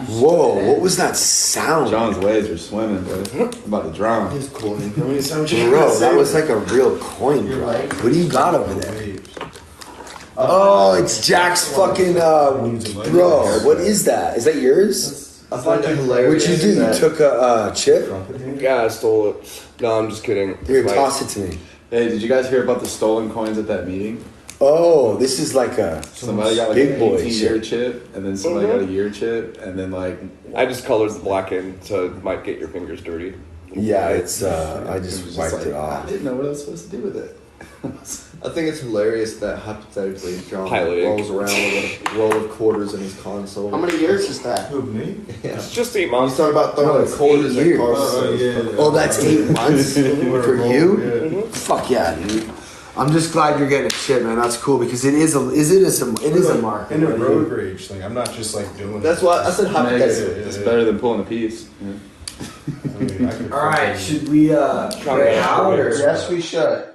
S2: Whoa, what was that sound?
S3: John's waves are swimming, bro. I'm about to drown.
S2: He's cool. Bro, that was like a real coin drop. What do you got over there? Oh, it's Jack's fucking, bro, what is that? Is that yours?
S8: I find it hilarious.
S2: What'd you do? You took a chip?
S8: Yeah, I stole it. No, I'm just kidding.
S2: Here, toss it to me.
S3: Hey, did you guys hear about the stolen coins at that meeting?
S2: Oh, this is like a
S3: somebody got like
S2: big
S3: an
S2: boy
S3: 18-year chip, and then somebody got a year chip, and then like
S8: I just colored the black in, so it might get your fingers dirty.
S2: Yeah, it's I just wiped it off.
S3: I didn't know what I was supposed to do with it.
S6: I think it's hilarious that hypothetically John
S8: Pilot
S6: rolls around with a roll of quarters in his console.
S1: How many years is that?
S5: Who, me?
S6: Yeah.
S8: It's just 8
S6: He's
S8: months.
S6: talking about throwing quarters at cars.
S2: Oh, that's 8 months for you?
S5: Yeah.
S2: Fuck yeah, dude. I'm just glad you're getting a chip, man. That's cool because it is a market.
S5: In a road rage thing. I'm not just like doing
S6: That's why I said hypothetically.
S3: It's better than pulling a piece. Yeah.
S2: All right, should we pray out or?
S1: Yes, we should.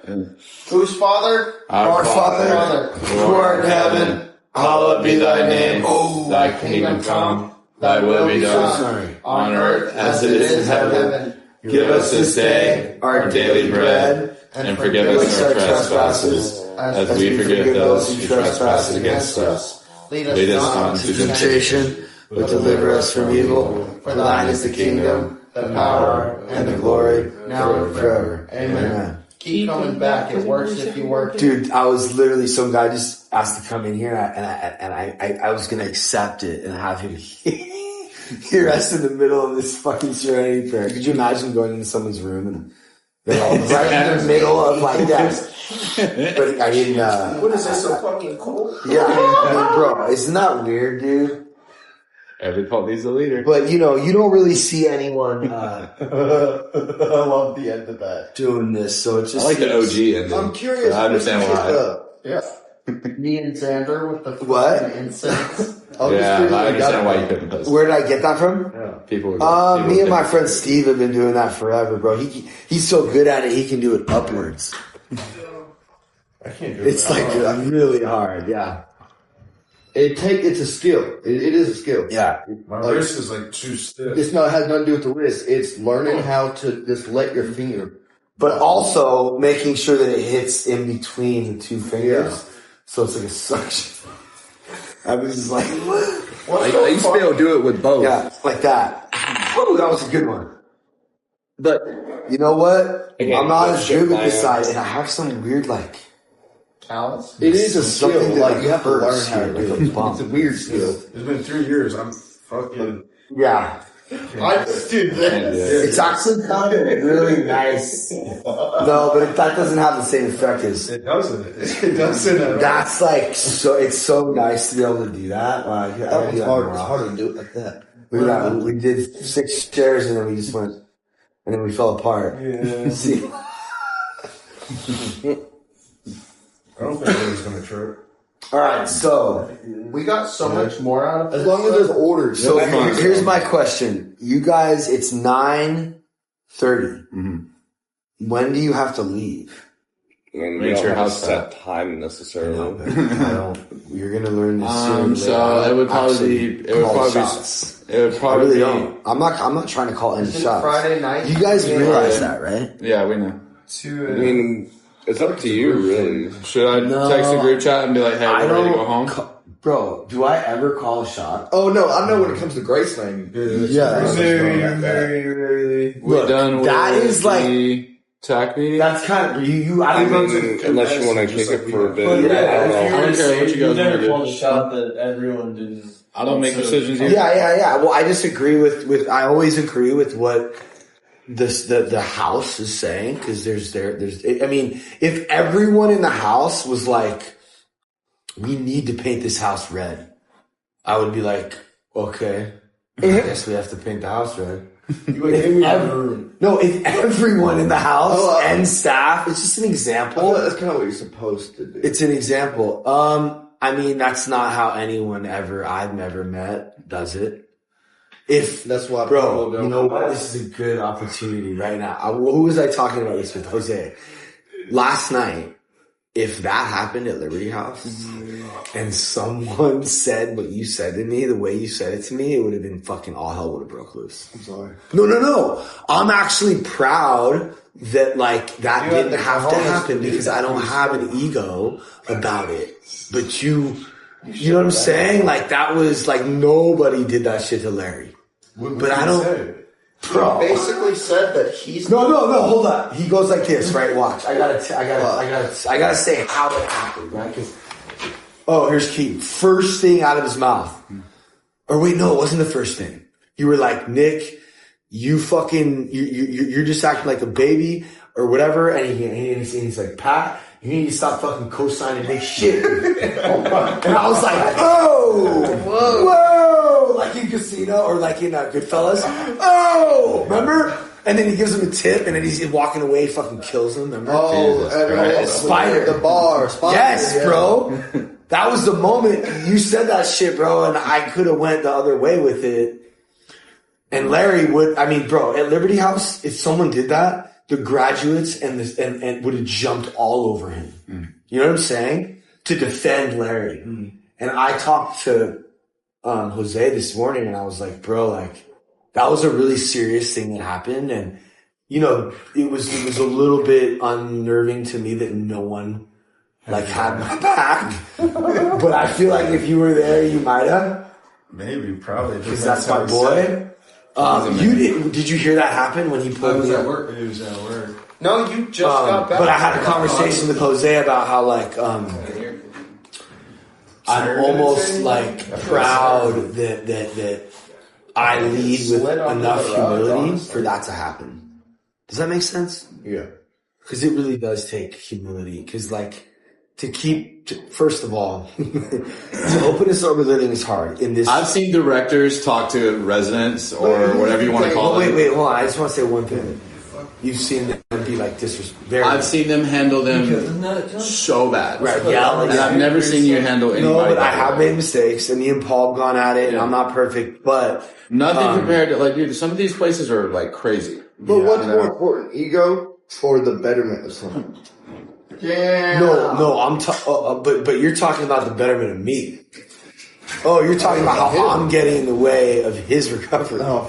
S1: Whose father?
S3: Our
S2: Father,
S3: who art in heaven, hallowed be thy name. Thy kingdom come, thy will be done, on earth as it is in heaven. Give us this day our daily bread, and forgive us our trespasses, as we forgive those who trespass against us.
S1: Lead
S2: us not into temptation, but deliver us from evil. For thine is the kingdom, the power, and the glory, now and forever. Amen.
S1: Keep coming back. It works if you work.
S2: Dude, I was literally, some guy just asked to come in here, and I was gonna accept it and have him hear us in the middle of this fucking serenity prayer. Could you imagine going into someone's room and they're all right in the middle of like that? But I didn't.
S1: What is this, so fucking cold?
S2: Yeah, I mean, bro, isn't that weird, dude?
S3: Every pulp needs a leader.
S2: But you know, you don't really see anyone
S1: I love the end of that.
S2: doing this, so it's just.
S3: I like the OG ending.
S1: I'm curious.
S3: So I understand why.
S1: Yeah. Me and Xander with the
S2: What?
S1: fucking incense.
S3: Yeah, I understand why you couldn't post.
S2: Where did I get that from?
S3: People.
S2: Me and my friend Steve have been doing that forever, bro. He's so good at it, he can do it upwards.
S5: I can't do it.
S2: It's like really hard, yeah.
S6: It's a skill. It is a skill.
S2: Yeah.
S5: My wrist is like too stiff.
S6: It has nothing to do with the wrist. It's learning how to just let your finger.
S2: But also making sure that it hits in between the two fingers.
S6: Yeah.
S2: So it's like a suction. I was just like,
S6: I used to be able to do it with both.
S2: yeah, like that. Oh, that was a good one. But you know what? I'm not as good with this side, and I have some weird like.
S1: Alice?
S6: It is a skill.
S2: Something that,
S6: Like you have to learn how to do it.
S2: Bump.
S6: It's a weird skill.
S5: It's been 3 years. I'm fucking.
S2: Yeah.
S1: I just do this.
S2: It's actually kind of really nice. No, but that doesn't have the same effect as.
S5: It doesn't. It doesn't at all.
S2: That's like so. It's so nice to be able to do that. Like,
S6: It's hard. It's harder to do it like that.
S2: Look at that. We did 6 chairs and then we just went, and then we fell apart.
S5: Yeah.
S2: See.
S5: I don't think anyone's gonna trip.
S2: All right, so
S1: We got so much more out of this.
S6: As long as there's order.
S2: So here's my question. You guys, it's 9:30. When do you have to leave?
S8: And
S3: Make
S8: we
S3: sure
S8: don't have a
S3: house
S8: set time necessarily.
S2: No, but I don't. You're gonna learn this soon.
S3: So it would probably be.
S2: shots.
S3: It would
S2: I
S3: probably
S2: really
S3: be.
S2: don't. I'm not trying to call any
S1: Isn't it
S2: shots.
S1: Friday night?
S2: You guys
S1: Yeah.
S2: realize that, right?
S3: Yeah, we know.
S8: I mean, it's up to you, really.
S3: Should I text the group chat and be like, "Hey,
S2: I
S3: we're ready to
S2: don't
S3: go home"?
S2: Bro, do I ever call a shot?
S6: Oh no, I know when it comes to Graceland.
S2: Yeah.
S4: Very rarely.
S3: We're done with
S2: that is like
S3: the TAC meeting.
S2: that's kind of you. I
S8: I
S2: don't know.
S8: mean, unless you want to kick it for a bit.
S4: But
S8: I
S4: yeah,
S8: don't
S4: if
S8: know.
S4: you
S3: I
S4: were
S3: don't
S4: to
S3: care
S4: say
S3: what you guys
S4: never
S3: wanna do.
S4: called a shot that everyone didn't.
S3: I don't make decisions here.
S2: Yeah. Well, I just agree with. I always agree with what the house is saying because there's. I mean, if everyone in the house was like, "We need to paint this house red," I would be like, "Okay, I guess we have to paint the house red." If everyone in the house and staff, it's just an
S6: I feel
S2: example.
S6: like that's kind of what you're supposed to do.
S2: It's an example. I mean, that's not how anyone I've never met does it. If
S6: That's why people
S2: bro,
S6: don't
S2: you know what?
S6: know.
S2: This is a good opportunity right now. Who was I talking about this with? Jose. Last night, if that happened at Liberty House and someone said what you said to me, the way you said it to me, it would have been fucking all hell would have broke loose.
S6: I'm sorry.
S2: No. I'm actually proud that like that didn't have to happen because I don't have an ego about it. But you know what I'm saying? Like that was like nobody did that shit to Larry. But I don't. Bro,
S1: Basically said that he's
S2: no, hold on. He goes like this, right? Watch. I gotta say how it happened, right? Here's key. First thing out of his mouth. Or wait, no, it wasn't the first thing. You were like, Nick, you're just acting like a baby or whatever. And he's like, Pat, you need to stop fucking co-signing big shit. And I was like, whoa, like in Casino or like in Goodfellas. Oh, remember? And then he gives him a tip, and then he's walking away, fucking kills him. Remember? Spider,
S6: the bar, Spider.
S2: Yes, bro. That was the moment you said that shit, bro, and I could have went the other way with it. And Larry would, I mean, bro, at Liberty House, if someone did that, the graduates and would have jumped all over him. You know what I'm saying? To defend Larry. And I talked to Jose this morning, and I was like, bro, like that was a really serious thing that happened, and you know, it was a little bit unnerving to me that no one like had my back. But I feel like if you were there, you might have.
S5: Maybe, probably.
S2: Because that's my boy. Did you hear that happen when he pulled me up?
S5: He was at work.
S1: No, you just got back.
S2: But I had a conversation with Jose about how like I'm almost like proud that I lead with enough humility for that to happen. Does that make sense?
S6: Yeah.
S2: Because it really does take humility. Because like first of all, to open a sober living is hard.
S3: I've seen directors talk to residents or whatever you want to call them.
S2: Wait, hold on. I just want to say one thing. You've seen them be like disrespectful.
S3: I've seen them handle them so bad.
S2: Right, yeah.
S3: And I've never seen you handle anybody.
S2: No, but I have made mistakes, and me and Paul have gone at it, and I'm not perfect, but
S3: nothing compared to like, dude. Some of these places are like crazy.
S6: But what's more important, ego or the betterment of someone?
S1: Yeah.
S2: No, but you're talking about the betterment of me. Oh, you're talking about how I'm getting in the way of his recovery. No,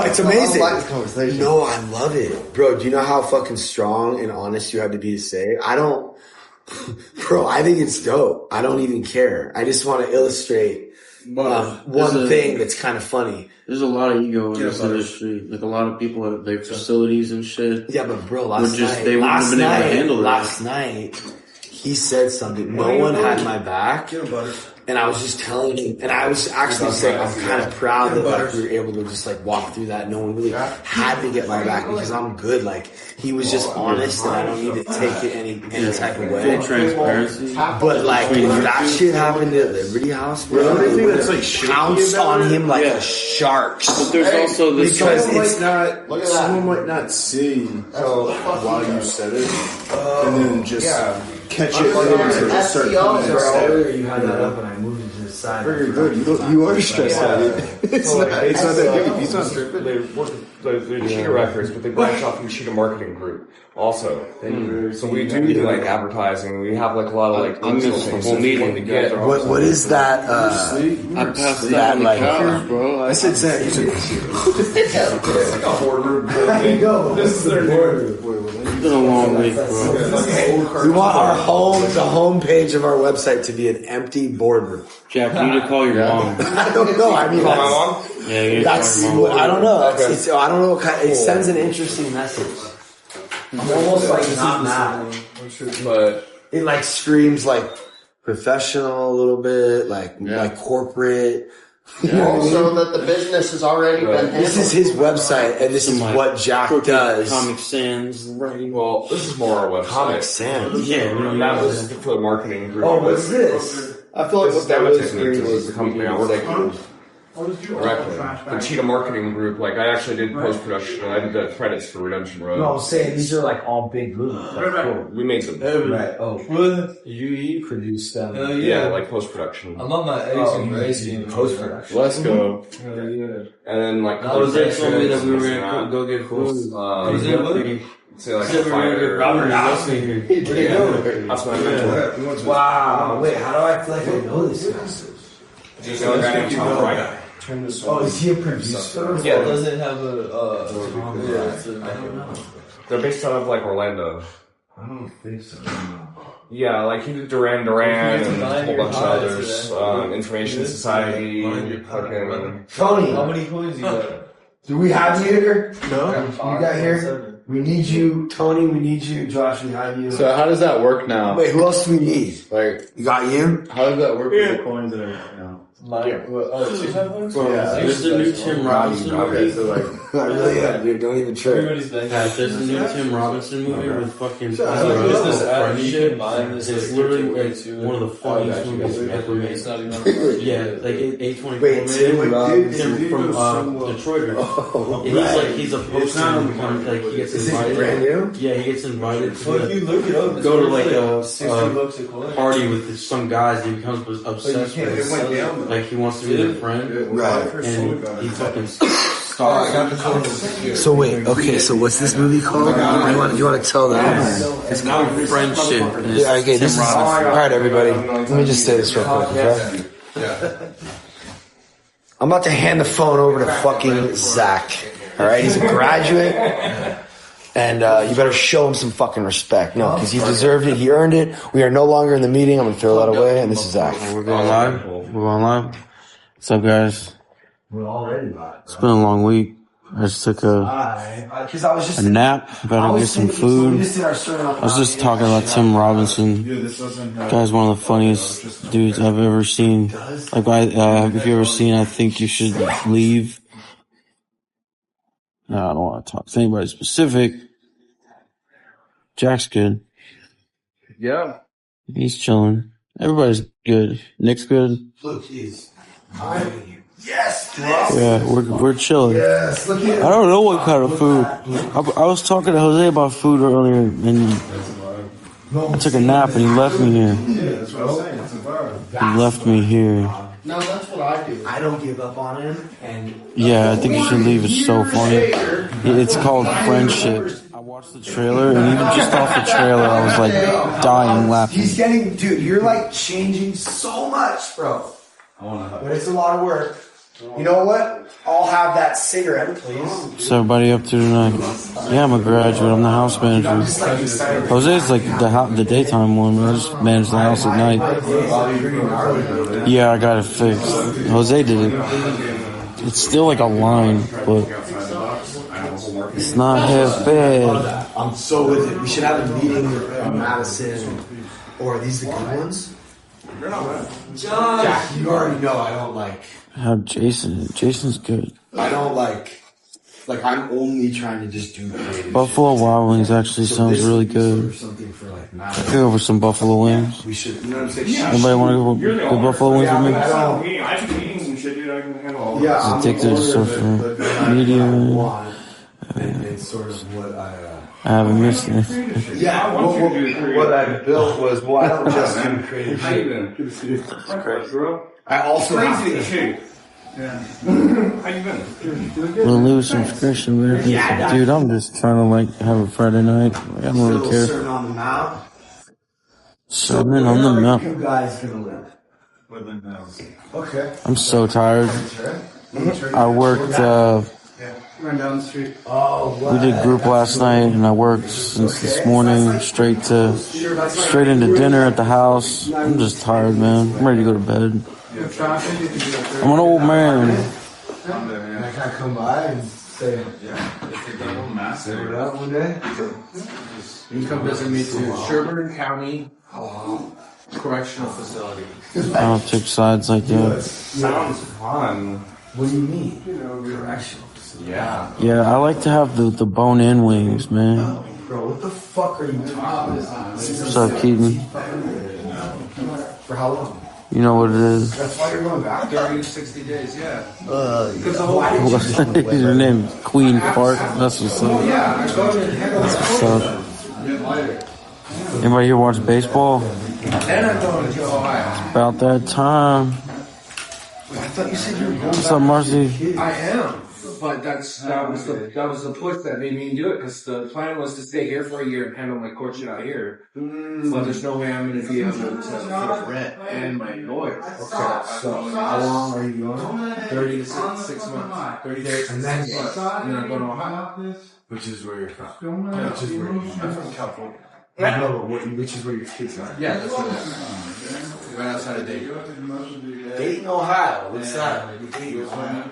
S2: it's amazing.
S6: I don't like this conversation.
S2: No, I love it. Bro, do you know how fucking strong and honest you have to be to say? Bro, I think it's dope. I don't even care. I just want to illustrate one thing that's kind of funny.
S11: There's a lot of ego in this industry. Like a lot of people at their facilities and shit.
S2: Yeah, but bro, last night,
S11: they wouldn't have been able to handle it.
S2: Last night, he said something. No one had my back. And I was just telling him, and I was actually saying I'm kind of proud that like, we were able to just like walk through that. No one really had to get my back because I'm good. Like he was just honest, and I don't need to take it any type of way.
S11: Full transparency.
S2: But like if that shit happened at Liberty House, bro, it would have pounced on him like a shark.
S11: But there's also this
S5: Because someone might not see while you said it, and then just
S2: catch it.
S1: SEO, bro.
S12: Earlier you had that up and I moved it to the side.
S2: Very good. You are stressed out. It's not that deep. He's not tripping.
S8: They work with the Cheetah Records, but they branch off from Cheetah Marketing Group also. So we do like advertising. We have like a lot of like
S11: I missed the whole meeting.
S2: What is that?
S11: I passed that on the couch, bro.
S2: I said Zach.
S8: It's like a boardroom.
S12: There you go.
S8: This is their boardroom.
S11: It's been a long week, bro.
S2: We want the home page of our website to be an empty boardroom.
S11: Jack, you need to call your mom.
S2: I don't know. I mean,
S8: Call my mom?
S11: Yeah, you need to
S2: that's
S11: call your mom.
S2: I don't know.
S8: Okay.
S2: I don't know. What kind, it sends an interesting message.
S12: I'm almost like not mad.
S8: But
S2: It like screams like professional a little bit, like corporate. You know what I mean?
S1: Also, that the business has already been handled.
S2: This is his website, and this is what Jack does.
S11: Comic Sans writing.
S8: well, this is more our website.
S2: Comic Sans.
S11: Yeah,
S8: That was for the marketing group.
S12: Oh, what's this?
S2: I feel like
S8: This is
S2: what that really
S8: Devastating
S2: screams
S8: to
S2: is
S8: the company I work for. Directly. The Cheetah Marketing Group, like I actually did post-production. I did the credits for Redemption Road.
S12: No, I'm saying these are like all big movies. That's cool.
S8: We made some.
S12: Right. Oh,
S4: What?
S12: you produced them.
S4: Hell
S8: Yeah,
S4: yeah.
S8: like post-production.
S4: I'm on my eggs and rice game.
S12: Post production.
S3: Let's go.
S4: Hell yeah.
S8: And then like
S11: Jose told me that we were
S8: post-production,
S11: gonna go get food.
S4: Jose what?
S8: say like a fighter.
S11: Robert listening here.
S12: Where'd you go?
S8: That's what I meant.
S12: Wow. Wait, how do I feel like I know this guy?
S8: Do you know a guy named Tom Wright?
S12: Oh, is he a producer?
S4: Yeah, does it have a
S12: I don't know.
S8: They're based out of like Orlando.
S12: I don't think so.
S8: Yeah, like he did Duran Duran and a
S4: Nine
S8: whole bunch of
S4: years
S8: others. Information Society, fucking.
S12: Tony,
S4: How many coins you got?
S12: do we have you here?
S4: No.
S12: You got here? We need you, Tony. We need you, Josh. We have you.
S3: So how does that work now?
S2: Wait, who else do we need?
S3: Like,
S2: You got you?
S3: how does that work with the coins that are now?
S4: Two coins?
S11: Bro, there's a new Tim Robinson
S3: Okay,
S11: movie.
S3: so like,
S2: I really am, dude. Don't even trip.
S4: Everybody's back.
S11: Yeah, there's a new Tim Robinson movie with fucking
S4: Business app, you can mine this.
S11: It's literally like one of the funniest movies ever made.
S4: It's not even.
S11: Yeah, like A24
S2: Wait,
S11: made
S2: Tim
S11: it.
S2: Robinson?
S11: Tim from Detroiter. And he's a poster and becomes like he gets
S2: Is it
S11: invited.
S2: brand new?
S11: Yeah, he gets invited to
S4: Well, if you look it up, it's
S11: go to
S4: worth
S11: like a
S4: 60 bucks a coin.
S11: party with some guys and he becomes obsessed with. Like he wants to be their friend.
S2: Right.
S11: And he fucking starts.
S2: So wait, okay, so what's this movie called? You want to tell them?
S11: It's called Friendship. And it's
S2: Yeah, okay, this
S11: Tim
S2: is
S11: Robinson.
S2: alright, everybody. Let me just say this real quick, okay? I'm about to hand the phone over to fucking Zach. Alright, he's a graduate. And you better show him some fucking respect. No, because he deserved it. He earned it. We are no longer in the meeting. I'm going to throw that away. And this is Zach.
S11: We're going live. We're going live. What's up, guys?
S12: We're already live.
S11: It's been a long week. I just took a nap. About to get some food. I was just talking about Tim Robinson. Guy's one of the funniest dudes I've ever seen. Like, if you ever seen I Think You Should Leave. No, I don't want to talk to anybody specific. Jack's good.
S3: yeah.
S11: He's chilling. Everybody's good. Nick's good.
S12: Look, yes,
S11: Yeah, we're chilling.
S12: yes. Look at
S11: I don't know what kind of food. I was talking to Jose about food earlier, and I took a nap, and he left me here. He left me here.
S1: No, that's what I do.
S12: I don't give up on him, and
S11: Yeah, I think you should leave. It's so funny. It's called Friendship. I watched the trailer, and even just off the trailer, I was like dying laughing.
S12: he's getting, dude. You're like changing so much, bro. But it's a lot of work. You know what? I'll have that cigarette, please.
S11: What's everybody up to tonight? Yeah, I'm a graduate. I'm the house manager. Jose's like the daytime one. I just manage the house at night. Yeah, I got it fixed. Jose did it. It's still like a line, but it's not half bad.
S2: I'm so with it. We should have a meeting with Madison. Or are these the good ones? Jack, you already know I don't like.
S11: Have Jason. Jason's good.
S2: I don't like I'm only trying to just do creative.
S11: Buffalo Wild Wings actually sounds really
S2: Or
S11: good.
S2: something for like
S11: Go over some buffalo wings.
S2: we should. You know what I'm saying?
S11: Anybody want to go buffalo wings with me?
S8: I have meetings and shit, dude. I can handle all
S2: Yeah,
S11: I'm addicted to
S2: order
S11: stuff
S2: the
S11: medium.
S2: I want, and it's sort of what I.
S11: I haven't missed it.
S2: Yeah, what I built was, well, I don't just do creative
S8: How you
S2: shit.
S8: been? Good to see you. That's bro.
S2: I also have to.
S8: Yeah. How you been?
S11: We'll lose subscription, but dude, I'm just trying to like have a Friday night. I don't really care.
S2: Serving on the mount.
S11: Serving on the mount.
S2: You guys gonna live?
S8: Woodland Hills.
S2: Okay.
S11: I'm so tired. I worked,
S8: Run down the street.
S11: we did group last night, and I worked since this morning straight into dinner at the house. I'm just tired, man. I'm ready to go to bed. I'm an old man.
S2: And I can come by and say what up one day.
S13: You can come visit me too. Sherburne County Correctional Facility.
S11: I don't take sides like that.
S8: Sounds fun.
S2: What do you mean? Correctional.
S13: Yeah.
S11: Yeah, I like to have the bone-in wings, man.
S2: Bro, what the fuck are you talking about?
S11: What's up, Keaton?
S2: For how long?
S11: You know what it is.
S2: That's why you're going back?
S13: 30 to 60 days, yeah.
S11: What's your name? Queen Fart? That's what's up.
S13: Yeah, I go to
S11: What's up? Anybody here watch baseball?
S13: Then I'm going to Ohio.
S11: About that time.
S2: I thought you said you were going
S11: What's up, Marcy?
S13: I am. But that was the push that made me do it, because the plan was to stay here for a year and handle my court shit out here. But there's no way I'm going to be able to pay rent and my lawyer.
S2: Okay, so how long are you going?
S13: 30 to 6 months. 30 days
S2: And
S13: and
S2: then
S13: 6 months. And then I'm going to Ohio.
S2: Which is where you're from? Which is where you're from?
S13: I'm from California.
S2: No, but which is where your kids are?
S13: Yeah, that's what it is. Right outside of Dayton.
S2: Dayton, Ohio. What's that? Dayton, Ohio.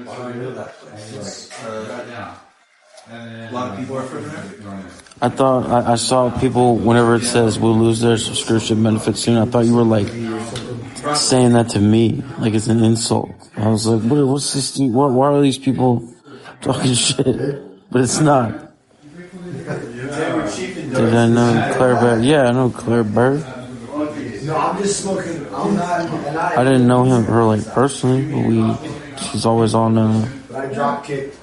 S2: Why do you know that place?
S13: A lot of people are from there.
S11: I thought, I saw people, whenever it says we'll lose their subscription benefits soon, I thought you were like saying that to me, like it's an insult. I was like, what's this? Why are these people talking shit? But it's not. Did I know Claire Bird? Yeah, I know Claire Bird.
S2: No, I'm just smoking. I'm not.
S11: I didn't know her like personally, but she's always on
S2: But I drop kicked.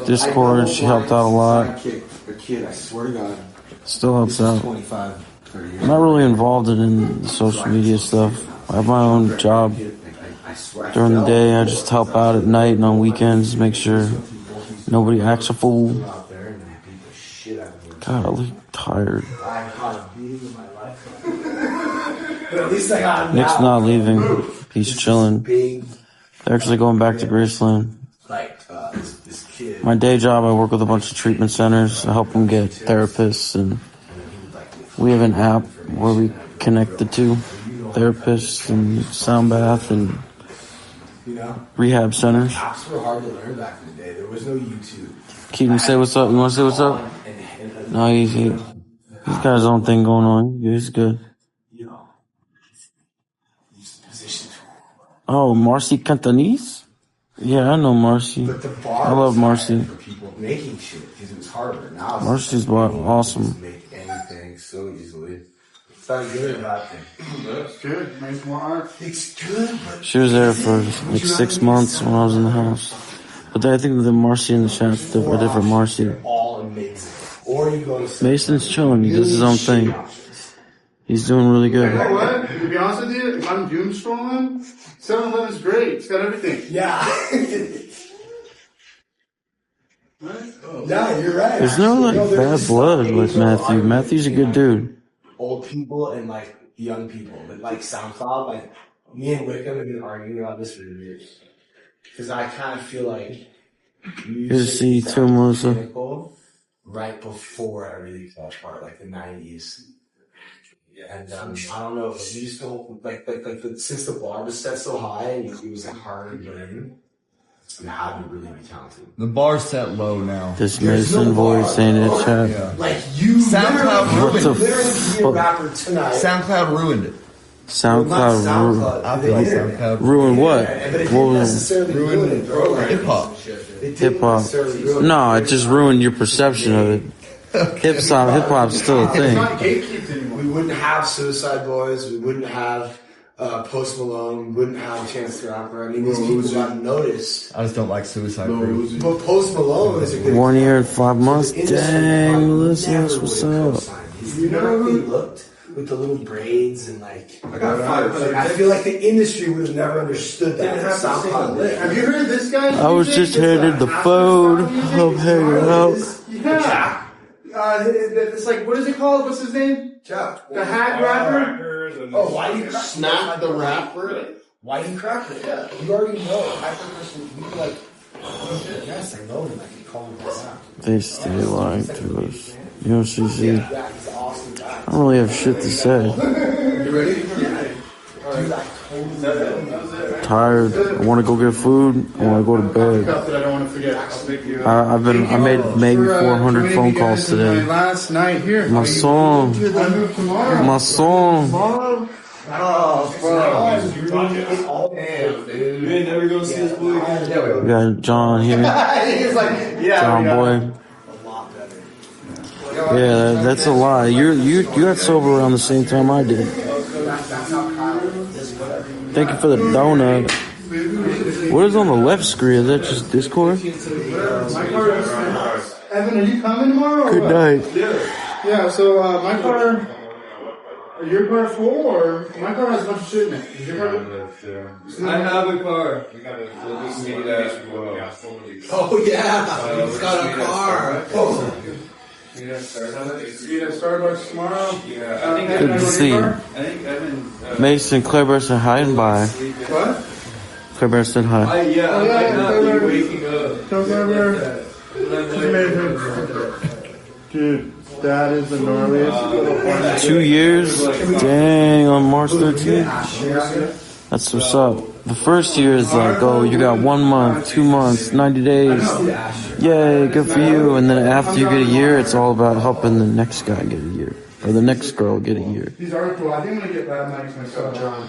S11: Discord. She helped out a lot.
S2: I kicked a kid, I swear to God.
S11: Still helps out.
S2: 25, 30 years.
S11: I'm not really involved in the social media stuff. I have my own job. During the day, I just help out at night and on weekends, make sure nobody acts a fool. God, I look tired.
S2: At least I got him
S11: Nick's
S2: now.
S11: not leaving. He's chilling. They're actually going back to Graceland.
S2: This kid.
S11: My day job, I work with a bunch of treatment centers. I help them get therapists, and we have an app where we connect the two, therapists and sound bath and rehab centers.
S2: Apps were hard to learn back in the day. There was no YouTube.
S11: Keaton, say what's up. You want to say what's up? No, he's got his own thing going on. He's good. Oh, Marcy Cantonese? Yeah, I know Marcy.
S2: But the bar
S11: I love Marcy.
S2: for people making shit because it was harder. Now it's
S11: Marcy's awesome.
S2: make anything so easily. It's not a good or bad thing.
S8: That's good. Makes more art.
S2: It's good, but
S11: She was there for like 6 months when I was in the house. But I think the Marcy in the chat is a different Marcy.
S2: all amazing. Or you go to
S11: Mason's chilling. He does his own thing. He's doing really good.
S14: You know what? To be honest with you, if I'm doom scrolling, 7-Eleven's great. It's got everything.
S2: Yeah. Yeah, you're right.
S11: There's no like bad blood with Matthew. Matthew's a good dude.
S2: Old people and like young people, but like SoundCloud, like me and Wickham have been arguing about this for years. Because I kind of feel like
S11: Good to see you too, Melissa.
S2: right before everything fell apart, like the 90s. And I don't know, you just don't since the bar was set so high and it was like hard to learn. You had to really be talented.
S15: The bar's set low now.
S11: This Mason voice ain't it, chat.
S15: Yeah.
S2: Like you
S15: SoundCloud
S11: What
S15: ruined
S11: the
S15: it.
S2: literally be a rapper tonight.
S15: SoundCloud ruined it.
S11: SoundCloud
S15: I feel like SoundCloud
S11: ruined what?
S2: But it
S11: What
S2: didn't
S11: was
S2: necessarily ruin it, bro.
S15: hip hop.
S11: hip hop? No, it just ruined your perception of it. Hip hop's still a
S14: It's
S11: thing.
S14: not gatekeeped anymore.
S2: We wouldn't have Suicide Boys. We wouldn't have
S12: Post Malone wouldn't have a chance to rap. I mean, these people got noticed.
S15: I just don't like Suicide Crew.
S12: But Post Malone is a good
S11: 1 year and 5 months. Dang, Melissa, that's what's up.
S12: You know how he looked with the little braids and like. I feel like the industry would have never understood that.
S14: Have you heard this guy?
S11: I was just headed the phone. I'm hanging out.
S14: Yeah. It's like, what is it called? What's his name?
S12: Chuck.
S14: The hat rapper?
S12: Oh, why do you crack?
S1: Snap the rapper.
S12: Why do you crack it? Yeah. You already know. Hyper person, you like. Yes, I know him. I can call him that.
S11: They stay lying to us. You know, CC, I don't really have shit to say.
S14: You ready?
S11: Tired. I want to go get food. I want to go to bed.
S14: I don't want to forget.
S11: I made maybe 400 phone calls today.
S14: Last night here.
S11: My song. My song.
S8: Oh, bro. Damn, dude. You ain't never gonna see this boy again.
S11: We got John here.
S14: He's like, yeah.
S11: John boy. Yeah, that's a lie. You got sober around the same time I did. Thank you for the donut. What is on the left screen? Is that just Discord?
S14: Evan, are you coming tomorrow?
S11: Good night.
S14: Yeah, so my car, your car full or my car has a bunch of shit in it? Is your car?
S8: I have a car.
S12: Oh, yeah. He's got a car. Oh.
S14: You at Starbucks tomorrow? Yeah.
S11: Good to see you. Mason, Claire Bear said hi and bye.
S14: What?
S11: Claire Bear said hi.
S8: I might not be waking up.
S14: Dude, that is the gnarliest.
S11: 2 years? Dang, on March 13th? That's what's up. The first year is like, oh, you got 1 month, 2 months, 90 days. Yay, good for you. And then after you get a year, it's all about helping the next guy get a year. Or the next girl get a year.
S14: These are cool. I think I'm going to get bad mics myself, John.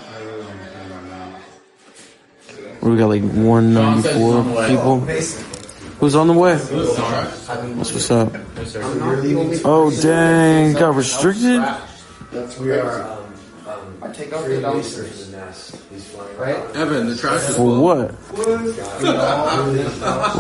S11: What, we got like 194 people? Who's on the way? That's what's up. Oh, dang, got restricted?
S12: We are,
S1: I take out the dumpsters. Right?
S15: Evan, the trash is
S11: For what? What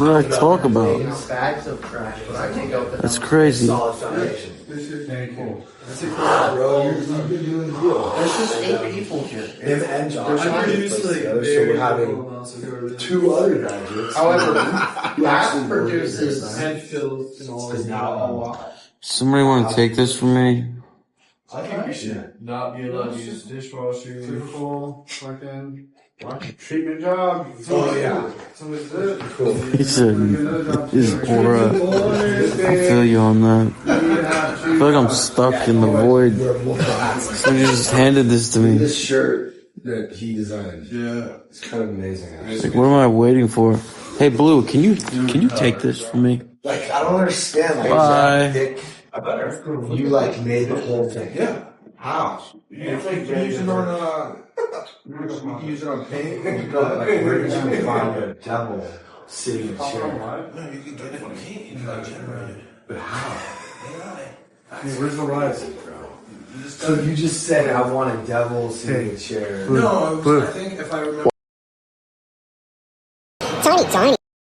S11: did I talk about?
S1: Bags of trash, but I take out the
S11: That's crazy.
S14: This is very cool.
S12: That's a cool, bro. You've been doing good.
S1: There's just 8 people here.
S12: Him and Josh. So we're having 2 other graduates.
S1: However, that produces
S12: Because now a lot.
S11: Somebody want to take this from me?
S14: I think we should not be allowed to use the dishwasher. Beautiful, fucking treatment job.
S12: Oh, yeah.
S14: Somebody's good.
S12: Cool.
S11: He said, his aura. I feel you on that. I feel like I'm stuck in the void. Somebody just handed this to me.
S2: This shirt that he designed. Yeah. It's kind of amazing.
S11: It's like, what am I waiting for? Hey, Blue, can you take this from me?
S12: Like, I don't understand. Like,
S11: Bye.
S12: You like made the whole thing.
S2: Yeah.
S12: How?
S2: It's like using on you can use it on paint. Like, where did you find a devil sitting in a chair? No, you can get it from paint. You can generate it. But how?
S14: Where's the rise?
S12: So you just said I want a devil sitting in a chair.
S2: No, I think if I remember.
S16: Tiny.